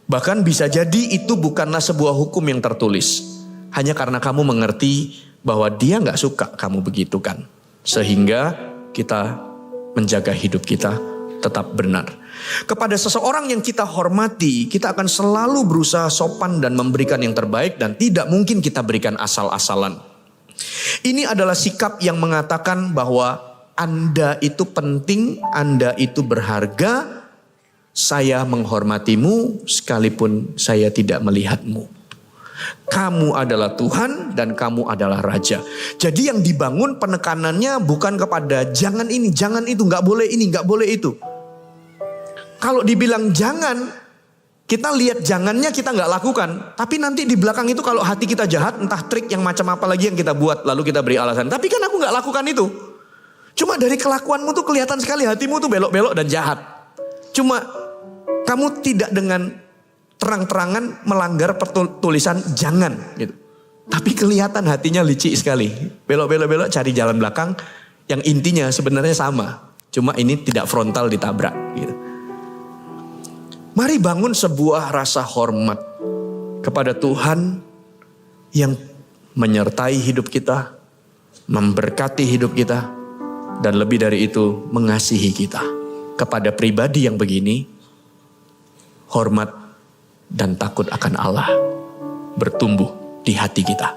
Bahkan bisa jadi itu bukanlah sebuah hukum yang tertulis. Hanya karena kamu mengerti bahwa dia gak suka kamu begitu kan. Sehingga kita menjaga hidup kita tetap benar. Kepada seseorang yang kita hormati, kita akan selalu berusaha sopan dan memberikan yang terbaik, dan tidak mungkin kita berikan asal-asalan. Ini adalah sikap yang mengatakan bahwa Anda itu penting, Anda itu berharga, saya menghormatimu sekalipun saya tidak melihatmu. Kamu adalah Tuhan dan kamu adalah Raja. Jadi yang dibangun penekanannya bukan kepada jangan ini, jangan itu, gak boleh ini, gak boleh itu. Kalau dibilang jangan, kita lihat jangannya kita gak lakukan. Tapi nanti di belakang itu kalau hati kita jahat, entah trik yang macam apa lagi yang kita buat, lalu kita beri alasan. Tapi kan aku gak lakukan itu. Cuma dari kelakuanmu tuh kelihatan sekali hatimu tuh belok-belok dan jahat. Cuma kamu tidak dengan terang-terangan melanggar tulisan jangan gitu. Tapi kelihatan hatinya licik sekali. Belok-belok cari jalan belakang yang intinya sebenarnya sama. Cuma ini tidak frontal ditabrak gitu. Mari bangun sebuah rasa hormat kepada Tuhan yang menyertai hidup kita, memberkati hidup kita, dan lebih dari itu mengasihi kita. Kepada pribadi yang begini, hormat dan takut akan Allah bertumbuh di hati kita.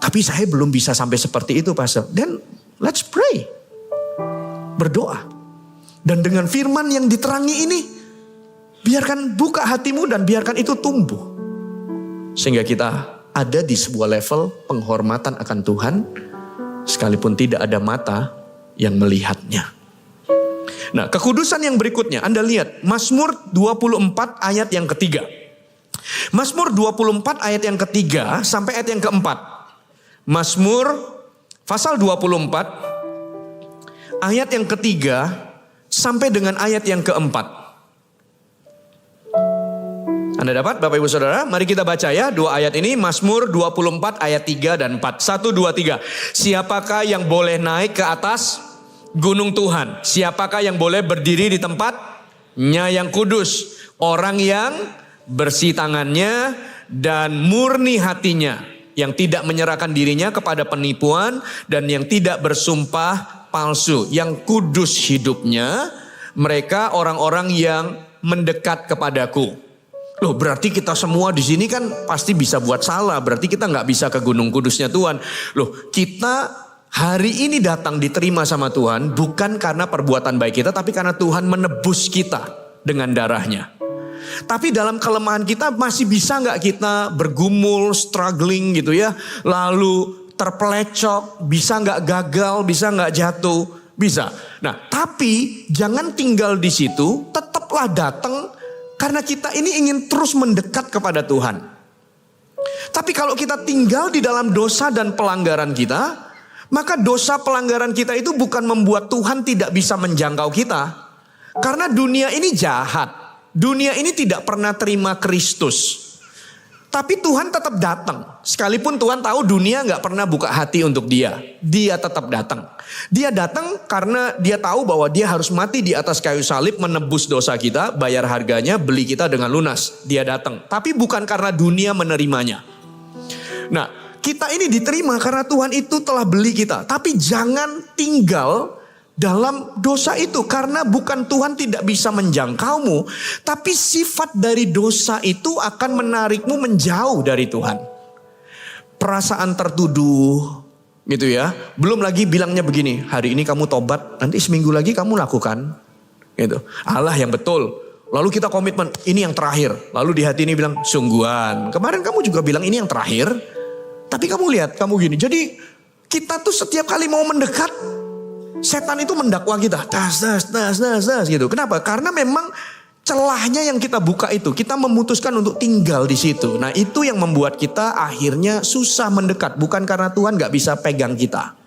Tapi saya belum bisa sampai seperti itu, Pastor. Then let's pray. Berdoa. Dan dengan firman yang diterangi ini, biarkan buka hatimu dan biarkan itu tumbuh. Sehingga kita ada di sebuah level penghormatan akan Tuhan, sekalipun tidak ada mata yang melihatnya. Nah, kekudusan yang berikutnya, Anda lihat Mazmur 24 ayat yang ketiga. Mazmur 24 ayat yang ketiga sampai ayat yang keempat. Mazmur pasal 24 ayat yang ketiga sampai dengan ayat yang keempat. Anda dapat Bapak Ibu Saudara? Mari kita baca ya dua ayat ini. Mazmur 24 ayat 3 dan 4. 1, 2, 3. Siapakah yang boleh naik ke atas gunung Tuhan? Siapakah yang boleh berdiri di tempatnya yang kudus? Orang yang bersih tangannya dan murni hatinya, yang tidak menyerahkan dirinya kepada penipuan dan yang tidak bersumpah palsu, yang kudus hidupnya. Mereka orang-orang yang mendekat kepadaku. Loh, berarti kita semua di sini kan pasti bisa buat salah. Berarti kita nggak bisa ke gunung kudusnya Tuhan. Loh, kita hari ini datang diterima sama Tuhan bukan karena perbuatan baik kita, tapi karena Tuhan menebus kita dengan darahnya. Tapi dalam kelemahan kita masih bisa nggak kita bergumul, struggling gitu ya, lalu terpelecok, bisa nggak gagal, bisa nggak jatuh, bisa. Nah, tapi jangan tinggal di situ, tetaplah datang. Karena kita ini ingin terus mendekat kepada Tuhan. Tapi kalau kita tinggal di dalam dosa dan pelanggaran kita, maka dosa pelanggaran kita itu bukan membuat Tuhan tidak bisa menjangkau kita. Karena dunia ini jahat. Dunia ini tidak pernah terima Kristus. Tapi Tuhan tetap datang. Sekalipun Tuhan tahu dunia gak pernah buka hati untuk dia. Dia tetap datang. Dia datang karena dia tahu bahwa dia harus mati di atas kayu salib, menebus dosa kita, bayar harganya, beli kita dengan lunas. Dia datang. Tapi bukan karena dunia menerimanya. Nah, kita ini diterima karena Tuhan itu telah beli kita. Tapi jangan tinggal dalam dosa itu. Karena bukan Tuhan tidak bisa menjangkaumu, tapi sifat dari dosa itu akan menarikmu menjauh dari Tuhan. Perasaan tertuduh gitu ya. Belum lagi bilangnya begini, hari ini kamu tobat, nanti seminggu lagi kamu lakukan gitu. Allah yang betul. Lalu kita komitmen, ini yang terakhir. Lalu di hati ini bilang, sungguhan. Kemarin kamu juga bilang ini yang terakhir. Tapi kamu lihat, kamu gini. Jadi kita tuh setiap kali mau mendekat, setan itu mendakwa kita, das gitu. Kenapa? Karena memang celahnya yang kita buka itu, kita memutuskan untuk tinggal di situ. Nah, itu yang membuat kita akhirnya susah mendekat. Bukan karena Tuhan gak bisa pegang kita.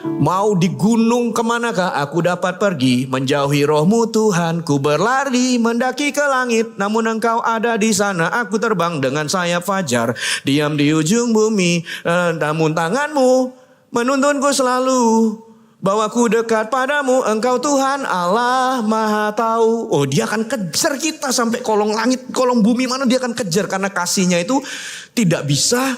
Mau di gunung kemanakah aku dapat pergi, menjauhi rohmu Tuhan, ku berlari mendaki ke langit, namun engkau ada di sana. Aku terbang dengan sayap fajar, diam di ujung bumi, namun tanganmu menuntunku selalu. Bahwa ku dekat padamu, engkau Tuhan Allah Maha Tahu. Oh, dia akan kejar kita sampai kolong langit, kolong bumi mana dia akan kejar. Karena kasihnya itu tidak bisa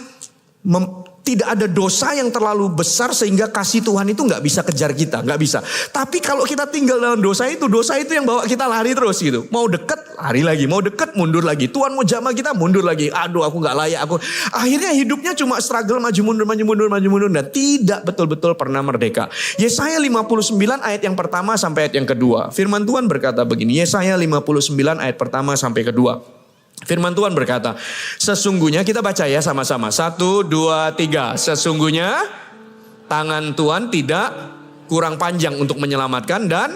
Tidak ada dosa yang terlalu besar sehingga kasih Tuhan itu nggak bisa kejar kita, nggak bisa. Tapi kalau kita tinggal dalam dosa itu yang bawa kita lari terus gitu. Mau deket, lari lagi. Mau deket, mundur lagi. Tuhan mau jamah kita, mundur lagi. Aduh, aku nggak layak. Akhirnya hidupnya cuma struggle, maju mundur, dan tidak betul-betul pernah merdeka. Yesaya 59 ayat yang pertama sampai ayat yang kedua. Firman Tuhan berkata begini. Yesaya 59 ayat pertama sampai kedua. Firman Tuhan berkata, sesungguhnya kita baca ya sama-sama. 1, 2, 3. Sesungguhnya tangan Tuhan tidak kurang panjang untuk menyelamatkan dan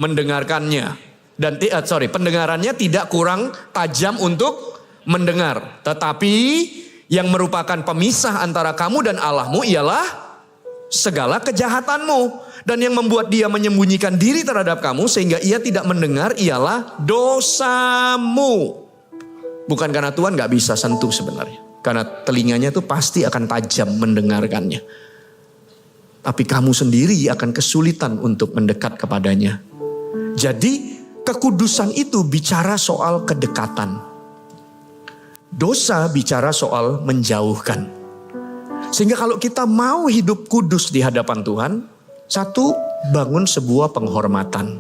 mendengarkannya. Dan pendengarannya tidak kurang tajam untuk mendengar. Tetapi yang merupakan pemisah antara kamu dan Allahmu ialah segala kejahatanmu. Dan yang membuat dia menyembunyikan diri terhadap kamu sehingga ia tidak mendengar ialah dosamu. Bukan karena Tuhan gak bisa sentuh sebenarnya. Karena telinganya itu pasti akan tajam mendengarkannya. Tapi kamu sendiri akan kesulitan untuk mendekat kepadanya. Jadi kekudusan itu bicara soal kedekatan. Dosa bicara soal menjauhkan. Sehingga kalau kita mau hidup kudus di hadapan Tuhan. 1, bangun sebuah penghormatan.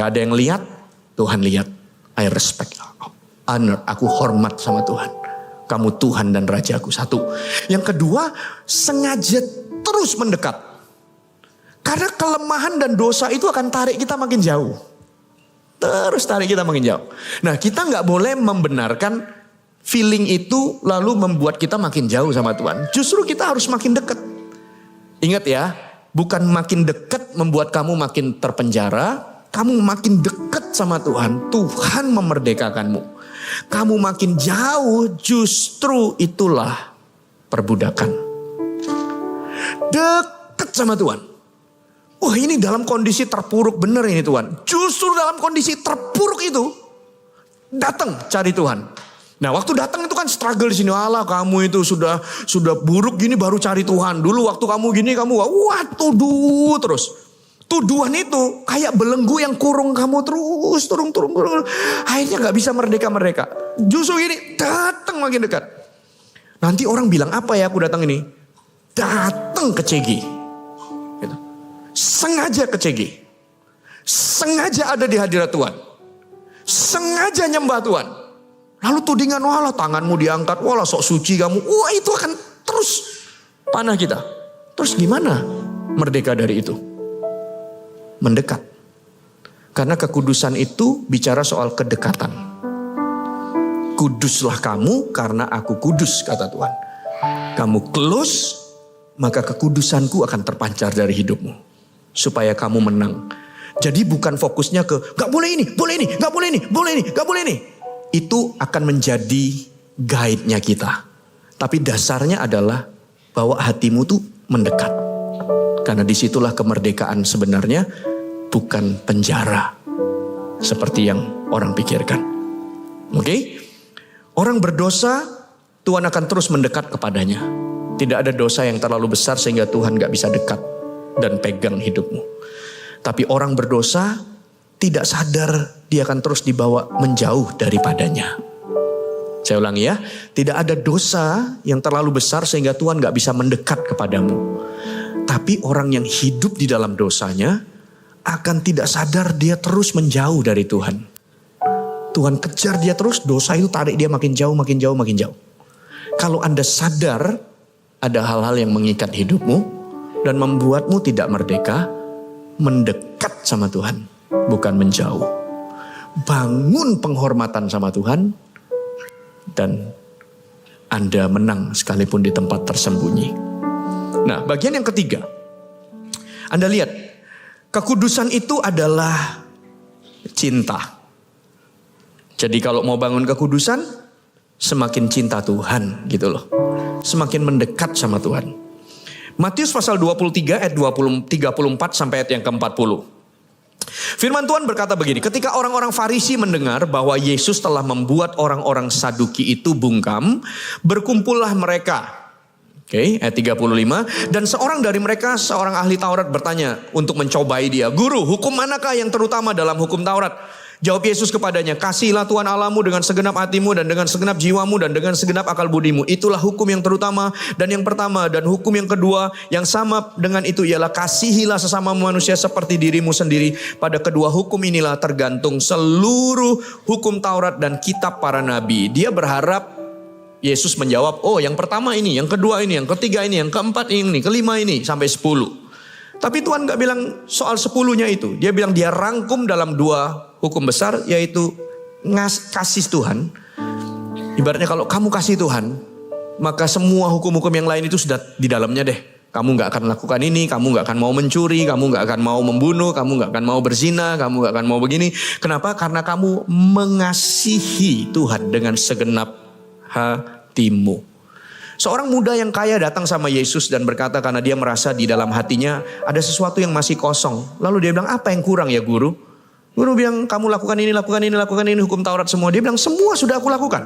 Gak ada yang lihat, Tuhan lihat. I respect. Honor, aku hormat sama Tuhan. Kamu Tuhan dan Rajaku. 1. Yang kedua, sengaja terus mendekat. Karena kelemahan dan dosa itu akan tarik kita makin jauh. Terus tarik kita makin jauh. Nah, kita gak boleh membenarkan feeling itu lalu membuat kita makin jauh sama Tuhan. Justru kita harus makin dekat. Ingat ya, bukan makin dekat membuat kamu makin terpenjara. Kamu makin dekat sama Tuhan. Tuhan memerdekakanmu. Kamu makin jauh, justru itulah perbudakan. Dekat sama Tuhan. Wah, ini dalam kondisi terpuruk bener ini Tuhan. Justru dalam kondisi terpuruk itu datang cari Tuhan. Nah, waktu datang itu kan struggle di sini. Allah, kamu itu sudah buruk gini baru cari Tuhan. Dulu waktu kamu gini kamu wah tuduh terus. Tuduhan itu kayak belenggu yang kurung kamu terus turun. Akhirnya gak bisa merdeka. Justru gini datang makin dekat. Nanti orang bilang apa ya aku datang ini? Datang ke CG. Gitu. Sengaja ke CG. Sengaja ada di hadirat Tuhan. Sengaja nyembah Tuhan. Lalu tudingan, walah tanganmu diangkat, walah sok suci kamu. Wah, itu akan terus panah kita. Terus gimana merdeka dari itu? Mendekat. Karena kekudusan itu bicara soal kedekatan. Kuduslah kamu karena aku kudus, kata Tuhan. Kamu close, maka kekudusanku akan terpancar dari hidupmu. Supaya kamu menang. Jadi bukan fokusnya ke gak boleh ini, boleh ini, gak boleh ini, boleh ini, gak boleh ini. Itu akan menjadi guide-nya kita. Tapi dasarnya adalah bahwa hatimu tuh mendekat. Karena disitulah kemerdekaan sebenarnya, bukan penjara. Seperti yang orang pikirkan. Oke? Orang berdosa, Tuhan akan terus mendekat kepadanya. Tidak ada dosa yang terlalu besar sehingga Tuhan gak bisa dekat dan pegang hidupmu. Tapi orang berdosa tidak sadar dia akan terus dibawa menjauh daripadanya. Saya ulangi ya, tidak ada dosa yang terlalu besar sehingga Tuhan gak bisa mendekat kepadamu. Tapi orang yang hidup di dalam dosanya akan tidak sadar dia terus menjauh dari Tuhan. Tuhan kejar dia terus, dosa itu tarik dia makin jauh, makin jauh, makin jauh. Kalau Anda sadar ada hal-hal yang mengikat hidupmu dan membuatmu tidak merdeka, mendekat sama Tuhan, bukan menjauh. Bangun penghormatan sama Tuhan dan Anda menang sekalipun di tempat tersembunyi. Nah, bagian yang ketiga. Anda lihat, kekudusan itu adalah cinta. Jadi kalau mau bangun kekudusan, semakin cinta Tuhan gitu loh. Semakin mendekat sama Tuhan. Matius pasal 23 ayat 34 sampai ayat yang ke-40. Firman Tuhan berkata begini, ketika orang-orang Farisi mendengar bahwa Yesus telah membuat orang-orang Saduki itu bungkam, berkumpullah mereka. Oke, ayat 35. Dan seorang dari mereka, seorang ahli Taurat bertanya untuk mencobai dia, Guru, hukum manakah yang terutama dalam hukum Taurat? Jawab Yesus kepadanya, kasihilah Tuhan Allahmu dengan segenap hatimu dan dengan segenap jiwamu dan dengan segenap akal budimu. Itulah hukum yang terutama dan yang pertama. Dan hukum yang kedua yang sama dengan itu ialah kasihilah sesama manusia seperti dirimu sendiri. Pada kedua hukum inilah tergantung seluruh hukum Taurat dan kitab para nabi. Dia berharap Yesus menjawab, oh yang pertama ini, yang kedua ini, yang ketiga ini, yang keempat ini, kelima ini, sampai 10. Tapi Tuhan gak bilang soal 10-nya itu. Dia bilang dia rangkum dalam 2 hukum besar, yaitu kasih Tuhan. Ibaratnya kalau kamu kasih Tuhan, maka semua hukum-hukum yang lain itu sudah di dalamnya deh. Kamu gak akan lakukan ini, kamu gak akan mau mencuri, kamu gak akan mau membunuh, kamu gak akan mau berzina, kamu gak akan mau begini. Kenapa? Karena kamu mengasihi Tuhan dengan segenap hatimu. Seorang muda yang kaya datang sama Yesus dan berkata karena dia merasa di dalam hatinya ada sesuatu yang masih kosong. Lalu dia bilang, apa yang kurang ya guru? Guru bilang, kamu lakukan ini, lakukan ini, lakukan ini, hukum Taurat semua. Dia bilang, semua sudah aku lakukan.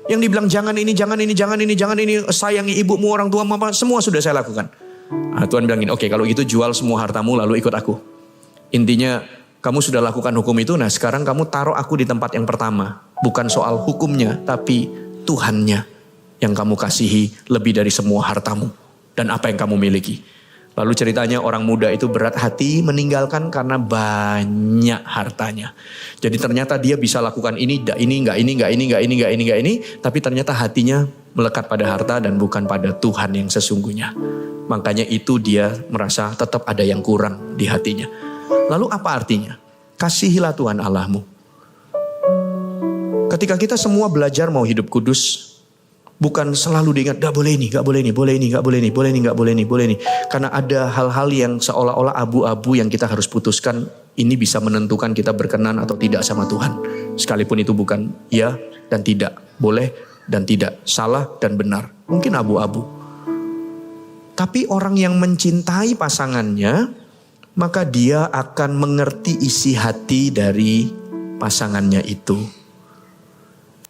Yang dibilang jangan ini, jangan ini, jangan ini, jangan ini, sayangi ibumu, orang tua, mama, semua sudah saya lakukan. Nah, Tuhan bilang gini, oke kalau gitu jual semua hartamu lalu ikut aku. Intinya kamu sudah lakukan hukum itu, nah sekarang kamu taruh aku di tempat yang pertama. Bukan soal hukumnya, tapi Tuhannya yang kamu kasihi lebih dari semua hartamu dan apa yang kamu miliki. Lalu ceritanya orang muda itu berat hati meninggalkan karena banyak hartanya. Jadi ternyata dia bisa lakukan ini, enggak ini, tapi ternyata hatinya melekat pada harta dan bukan pada Tuhan yang sesungguhnya. Makanya itu dia merasa tetap ada yang kurang di hatinya. Lalu apa artinya? Kasihilah Tuhan Allahmu. Ketika kita semua belajar mau hidup kudus, bukan selalu diingat, gak boleh ini, gak boleh ini, boleh ini, gak boleh ini, boleh ini, gak boleh ini, boleh ini. Karena ada hal-hal yang seolah-olah abu-abu yang kita harus putuskan. Ini bisa menentukan kita berkenan atau tidak sama Tuhan. Sekalipun itu bukan ya dan tidak, boleh dan tidak, salah dan benar. Mungkin abu-abu. Tapi orang yang mencintai pasangannya, maka dia akan mengerti isi hati dari pasangannya itu.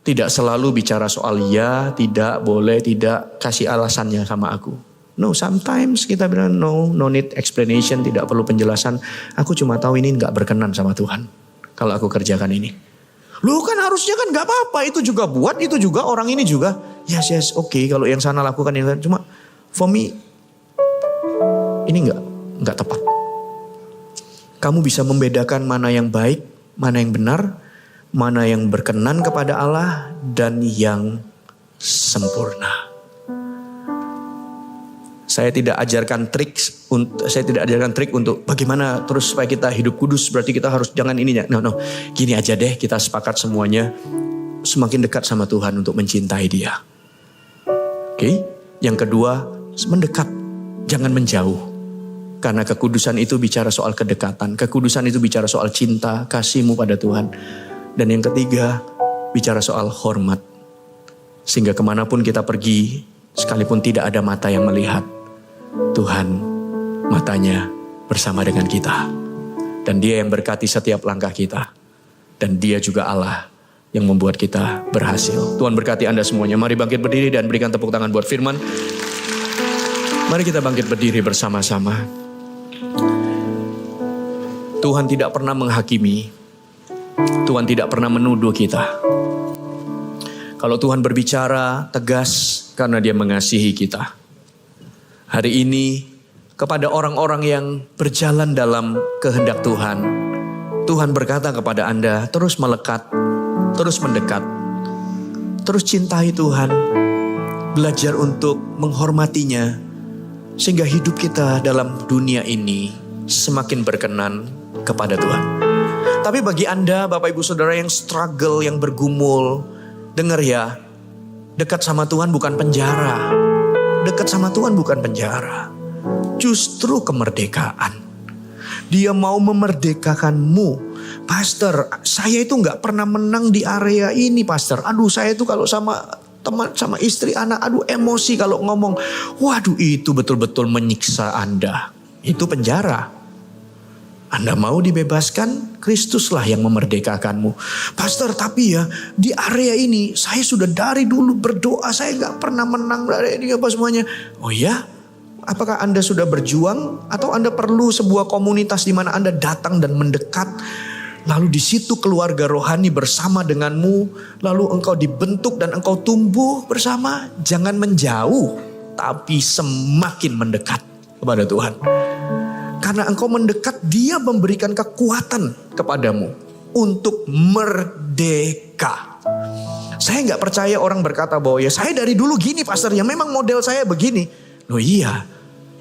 Tidak selalu bicara soal ya, tidak, boleh, tidak, kasih alasannya sama aku. No, sometimes kita bilang no need explanation, tidak perlu penjelasan. Aku cuma tahu ini gak berkenan sama Tuhan kalau aku kerjakan ini. Lu kan harusnya kan gak apa-apa, itu juga buat, itu juga, orang ini juga. Yes, oke, kalau yang sana lakukan yang lain. Cuma for me, ini gak tepat. Kamu bisa membedakan mana yang baik, mana yang benar, mana yang berkenan kepada Allah dan yang sempurna. Saya tidak ajarkan trik untuk bagaimana terus supaya kita hidup kudus. Berarti kita harus jangan ini. No. Gini aja deh, kita sepakat semuanya semakin dekat sama Tuhan untuk mencintai Dia. Oke? Yang kedua, mendekat, jangan menjauh. Karena kekudusan itu bicara soal kedekatan. Kekudusan itu bicara soal cinta, kasihmu pada Tuhan. Dan yang ketiga, bicara soal hormat. Sehingga kemanapun kita pergi, sekalipun tidak ada mata yang melihat, Tuhan matanya bersama dengan kita. Dan Dia yang berkati setiap langkah kita. Dan Dia juga Allah yang membuat kita berhasil. Tuhan berkati Anda semuanya. Mari bangkit berdiri dan berikan tepuk tangan buat firman. Mari kita bangkit berdiri bersama-sama. Tuhan tidak pernah menghakimi. Tuhan tidak pernah menuduh kita. Kalau Tuhan berbicara tegas karena Dia mengasihi kita. Hari ini kepada orang-orang yang berjalan dalam kehendak Tuhan, Tuhan berkata kepada Anda, terus melekat, terus mendekat, terus cintai Tuhan, belajar untuk menghormatinya, sehingga hidup kita dalam dunia ini semakin berkenan kepada Tuhan. Tapi bagi Anda, Bapak Ibu Saudara yang struggle, yang bergumul, dengar ya, dekat sama Tuhan bukan penjara. Dekat sama Tuhan bukan penjara. Justru kemerdekaan. Dia mau memerdekakanmu. Pastor, saya itu gak pernah menang di area ini, Pastor. Aduh, saya itu kalau sama teman, sama istri, anak, aduh emosi kalau ngomong. Waduh, itu betul-betul menyiksa Anda. Itu penjara. Anda mau dibebaskan, Kristuslah yang memerdekakanmu. Pastor, tapi ya di area ini saya sudah dari dulu berdoa, saya gak pernah menang dari ini apa semuanya. Oh ya? Apakah Anda sudah berjuang atau Anda perlu sebuah komunitas di mana Anda datang dan mendekat, Lalu di situ keluarga rohani bersama denganmu. Lalu engkau dibentuk dan engkau tumbuh bersama. Jangan menjauh, tapi semakin mendekat kepada Tuhan. Karena engkau mendekat, Dia memberikan kekuatan kepadamu untuk merdeka. Saya gak percaya orang berkata bahwa ya saya dari dulu gini pastor, ya memang model saya begini. Loh iya,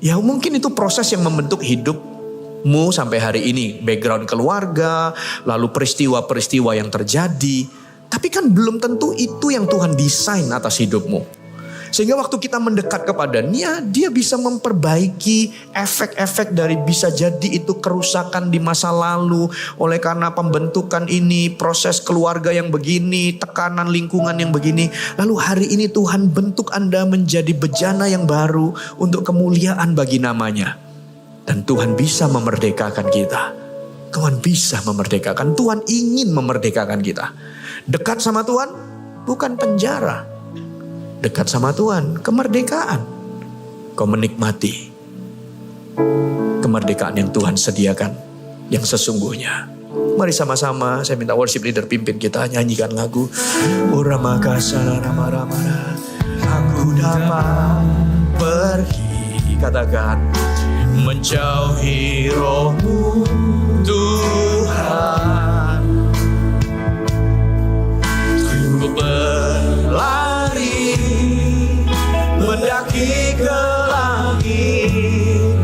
ya mungkin itu proses yang membentuk hidupmu sampai hari ini. Background keluarga, lalu peristiwa-peristiwa yang terjadi. Tapi kan belum tentu itu yang Tuhan desain atas hidupmu. Sehingga waktu kita mendekat kepadanya, Dia bisa memperbaiki efek-efek dari bisa jadi itu kerusakan di masa lalu. Oleh karena pembentukan ini, proses keluarga yang begini, tekanan lingkungan yang begini. Lalu hari ini Tuhan bentuk Anda menjadi bejana yang baru untuk kemuliaan bagi namanya. Dan Tuhan bisa memerdekakan kita. Tuhan bisa memerdekakan. Tuhan ingin memerdekakan kita. Dekat sama Tuhan bukan penjara. Dekat sama Tuhan, kemerdekaan. Kau menikmati kemerdekaan yang Tuhan sediakan, yang sesungguhnya. Mari sama-sama, saya minta worship leader pimpin kita nyanyikan lagu. Ora makasana rama-ramana, aku dapat pergi. Katakan, menjauhi roh-Mu Tuhan. Ku berlari mendaki ke langit,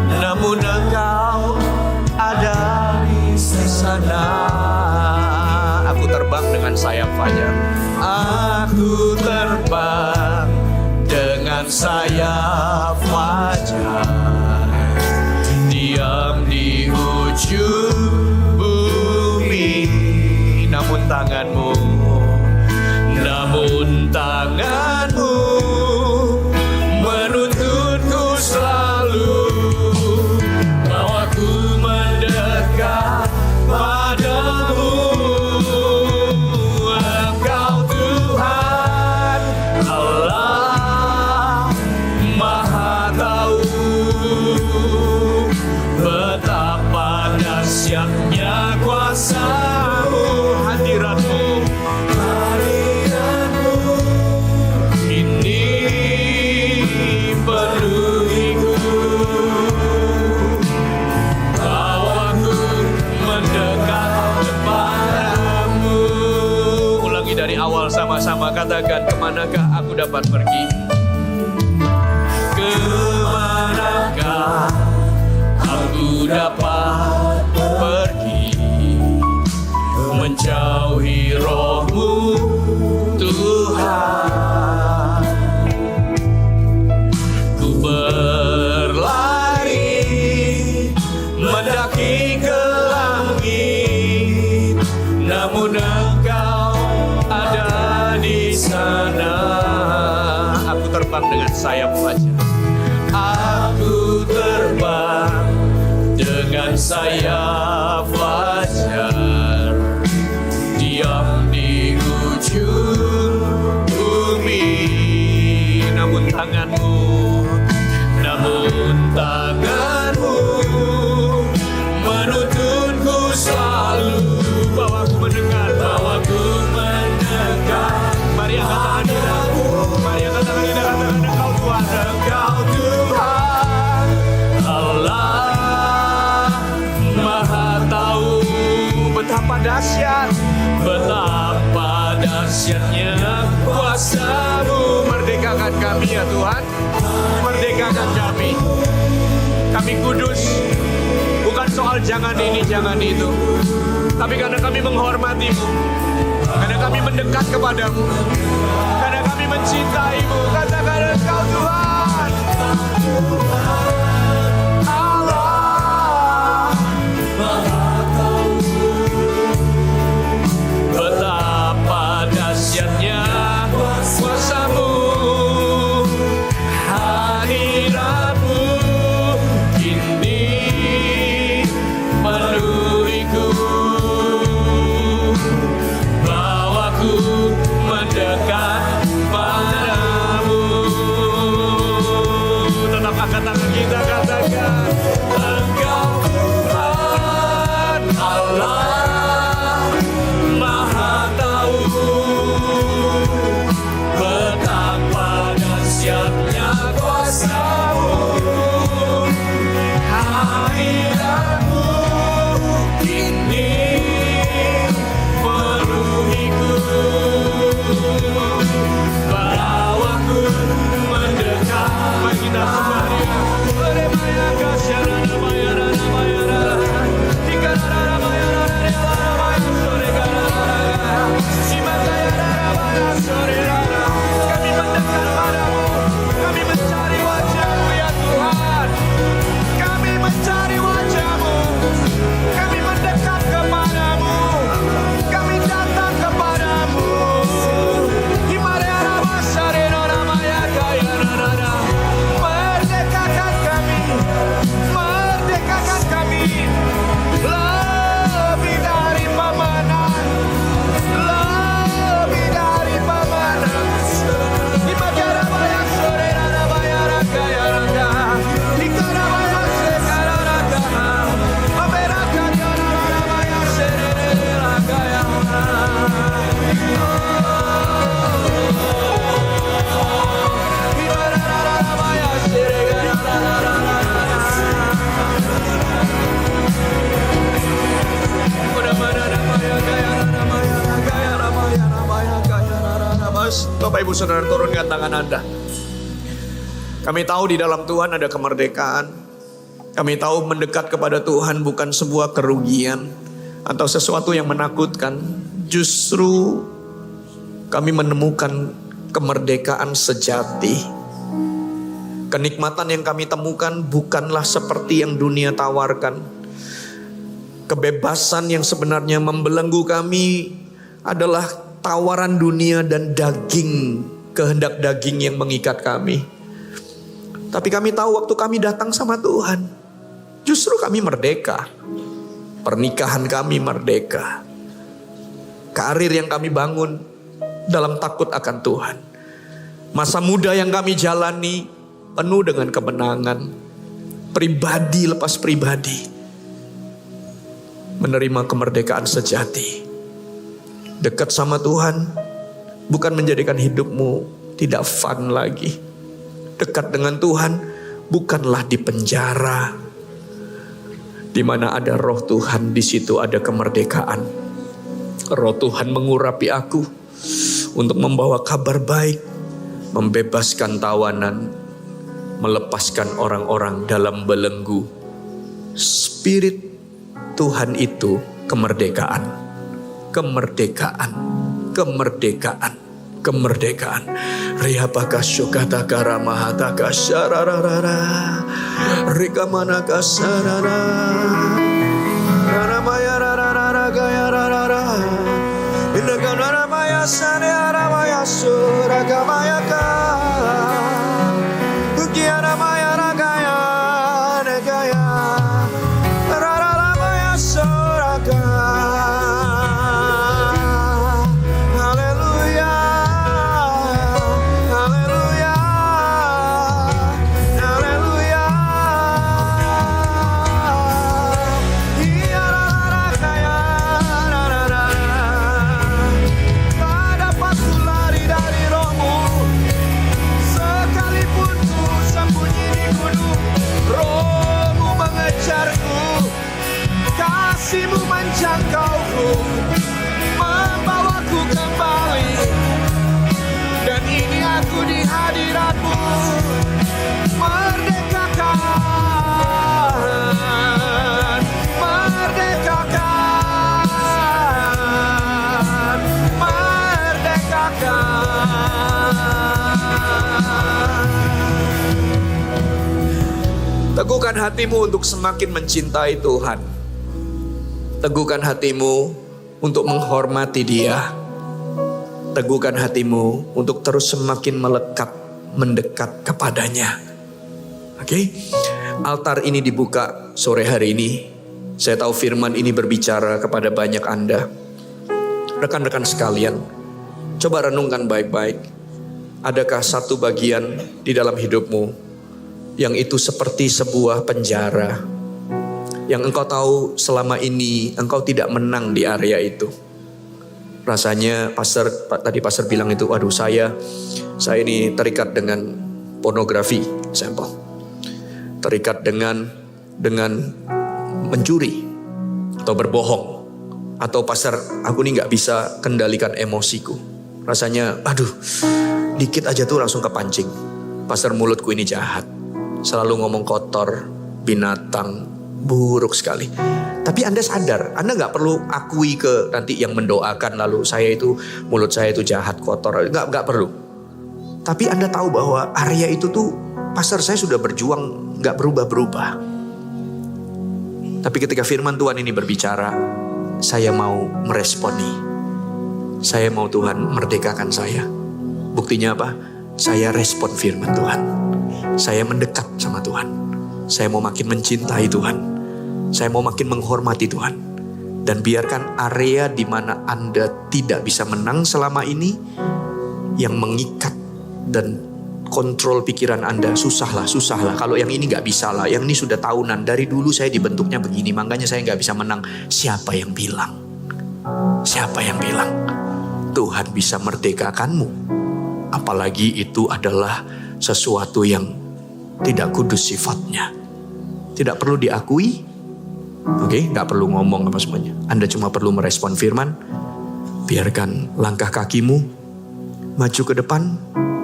namun Engkau ada di sana. Aku terbang dengan sayap fajar. Aku terbang dengan sayap fajar. Diam di ujung bumi, namun tanganmu menuntunku selalu, bahwa ku mendekat padamu. Engkau Tuhan Allah Maha Tahu, betapa dahsyatnya kuasa-Mu, hadirat-Mu. Dari awal sama-sama katakan, kemanakah aku dapat pergi? Kemanakah aku dapat pergi? Menjauhi roh-Mu Tuhan. Ku berlari mendaki ke langit, namun Engkau ada di sana. Aku terbang dengan sayap fajar. Aku terbang dengan sayap fajar. Diam di ujung bumi, namun tanganmu menuntunku selalu, bahwa ku mendekat. Mari angkat tangan kita, mari angkat tangan kita, katakan Engkau Tuhan, Engkau Tuhan Allah Maha Tahu, betapa dahsyatnya kuasa-Mu. Merdekakan kami ya Tuhan, merdekakan kami. Kami kudus, bukan soal jangan ini, jangan itu, tapi karena kami menghormati-Mu, karena kami mendekat kepadamu, karena kami mencintai-Mu. Katakan Engkau Tuhan Allah Maha Tahu, betapa dahsyatnya kuasa-Mu, hadirat-Mu kini menuhiku, bahwa ku mendekat padamu. Tetap angkat tangan kita, katakan Engkau Tuhan Allah saudara turunkan tangan Anda. Kami tahu di dalam Tuhan ada kemerdekaan. Kami tahu mendekat kepada Tuhan bukan sebuah kerugian atau sesuatu yang menakutkan. Justru kami menemukan kemerdekaan sejati. Kenikmatan yang kami temukan bukanlah seperti yang dunia tawarkan. Kebebasan yang sebenarnya membelenggu kami adalah tawaran dunia dan daging, kehendak daging yang mengikat kami. Tapi kami tahu waktu kami datang sama Tuhan, justru kami merdeka. Pernikahan kami merdeka. Karir yang kami bangun dalam takut akan Tuhan. Masa muda yang kami jalani penuh dengan kemenangan. Pribadi lepas pribadi. Menerima kemerdekaan sejati. Dekat sama Tuhan bukan menjadikan hidupmu tidak fun lagi. Dekat dengan Tuhan bukanlah di penjara. Di mana ada roh Tuhan, di situ ada kemerdekaan. Roh Tuhan mengurapi aku untuk membawa kabar baik, membebaskan tawanan, melepaskan orang-orang dalam belenggu. Spirit Tuhan itu kemerdekaan, kemerdekaan, kemerdekaan, kemerdekaan. Riyapaka syukataka ramahataka syararara, rikamanaka sarara, raramaya rarara gaya rarara, indagana ramaya sane aramaya suragamaya ka, ukiana maya ragaya negaya, rararamaya suraga. Kasih-Mu menjangkauku, membawaku kembali, dan ini aku di hadirat-Mu. Merdekakan, merdekakan, merdekakan. Teguhkan hatimu untuk semakin mencintai Tuhan. Teguhkan hatimu untuk menghormati Dia. Teguhkan hatimu untuk terus semakin melekat, mendekat kepadanya. Oke? Altar ini dibuka sore hari ini. Saya tahu firman ini berbicara kepada banyak Anda. Rekan-rekan sekalian, coba renungkan baik-baik. Adakah satu bagian di dalam hidupmu yang itu seperti sebuah penjara? Yang engkau tahu selama ini engkau tidak menang di area itu. Rasanya tadi pastor bilang itu, waduh saya ini terikat dengan pornografi, sampel. Terikat dengan mencuri atau berbohong. Atau pastor, aku ini gak bisa kendalikan emosiku. Rasanya aduh dikit aja tuh langsung kepancing. Pastor, mulutku ini jahat. Selalu ngomong kotor, binatang, buruk sekali. Tapi Anda sadar, Anda gak perlu akui ke nanti yang mendoakan lalu mulut saya itu jahat, kotor. Gak perlu. Tapi Anda tahu bahwa area itu tuh pastor saya sudah berjuang gak berubah-berubah. Tapi ketika firman Tuhan ini berbicara, saya mau meresponi. Saya mau Tuhan merdekakan saya. Buktinya apa? Saya respon firman Tuhan. Saya mendekat sama Tuhan. Saya mau makin mencintai Tuhan. Saya mau makin menghormati Tuhan. Dan biarkan area di mana Anda tidak bisa menang selama ini, yang mengikat dan kontrol pikiran Anda, susah lah. Kalau yang ini gak bisa lah, yang ini sudah tahunan. Dari dulu saya dibentuknya begini, makanya saya gak bisa menang. Siapa yang bilang? Siapa yang bilang? Tuhan bisa merdekakanmu. Apalagi itu adalah sesuatu yang tidak kudus sifatnya. Tidak perlu diakui. Oke, gak perlu ngomong apa semuanya. Anda cuma perlu merespon firman. Biarkan langkah kakimu maju ke depan.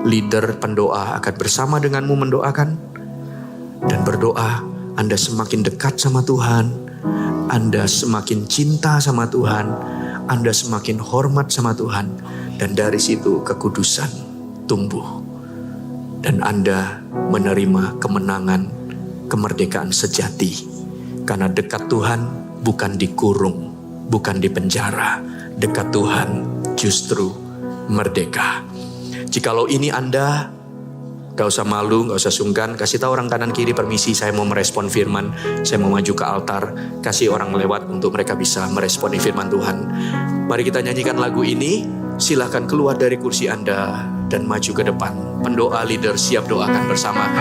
Leader pendoa akan bersama denganmu mendoakan. Dan berdoa, Anda semakin dekat sama Tuhan. Anda semakin cinta sama Tuhan. Anda semakin hormat sama Tuhan. Dan dari situ kekudusan tumbuh. Dan Anda menerima kemenangan, kemerdekaan sejati. Karena dekat Tuhan bukan dikurung, bukan dipenjara. Dekat Tuhan justru merdeka. Jikalau ini Anda, gak usah malu, gak usah sungkan. Kasih tahu orang kanan kiri, permisi saya mau merespon firman. Saya mau maju ke altar. Kasih orang lewat untuk mereka bisa meresponi firman Tuhan. Mari kita nyanyikan lagu ini. Silahkan keluar dari kursi Anda dan maju ke depan. Pendoa leader siap doakan bersama.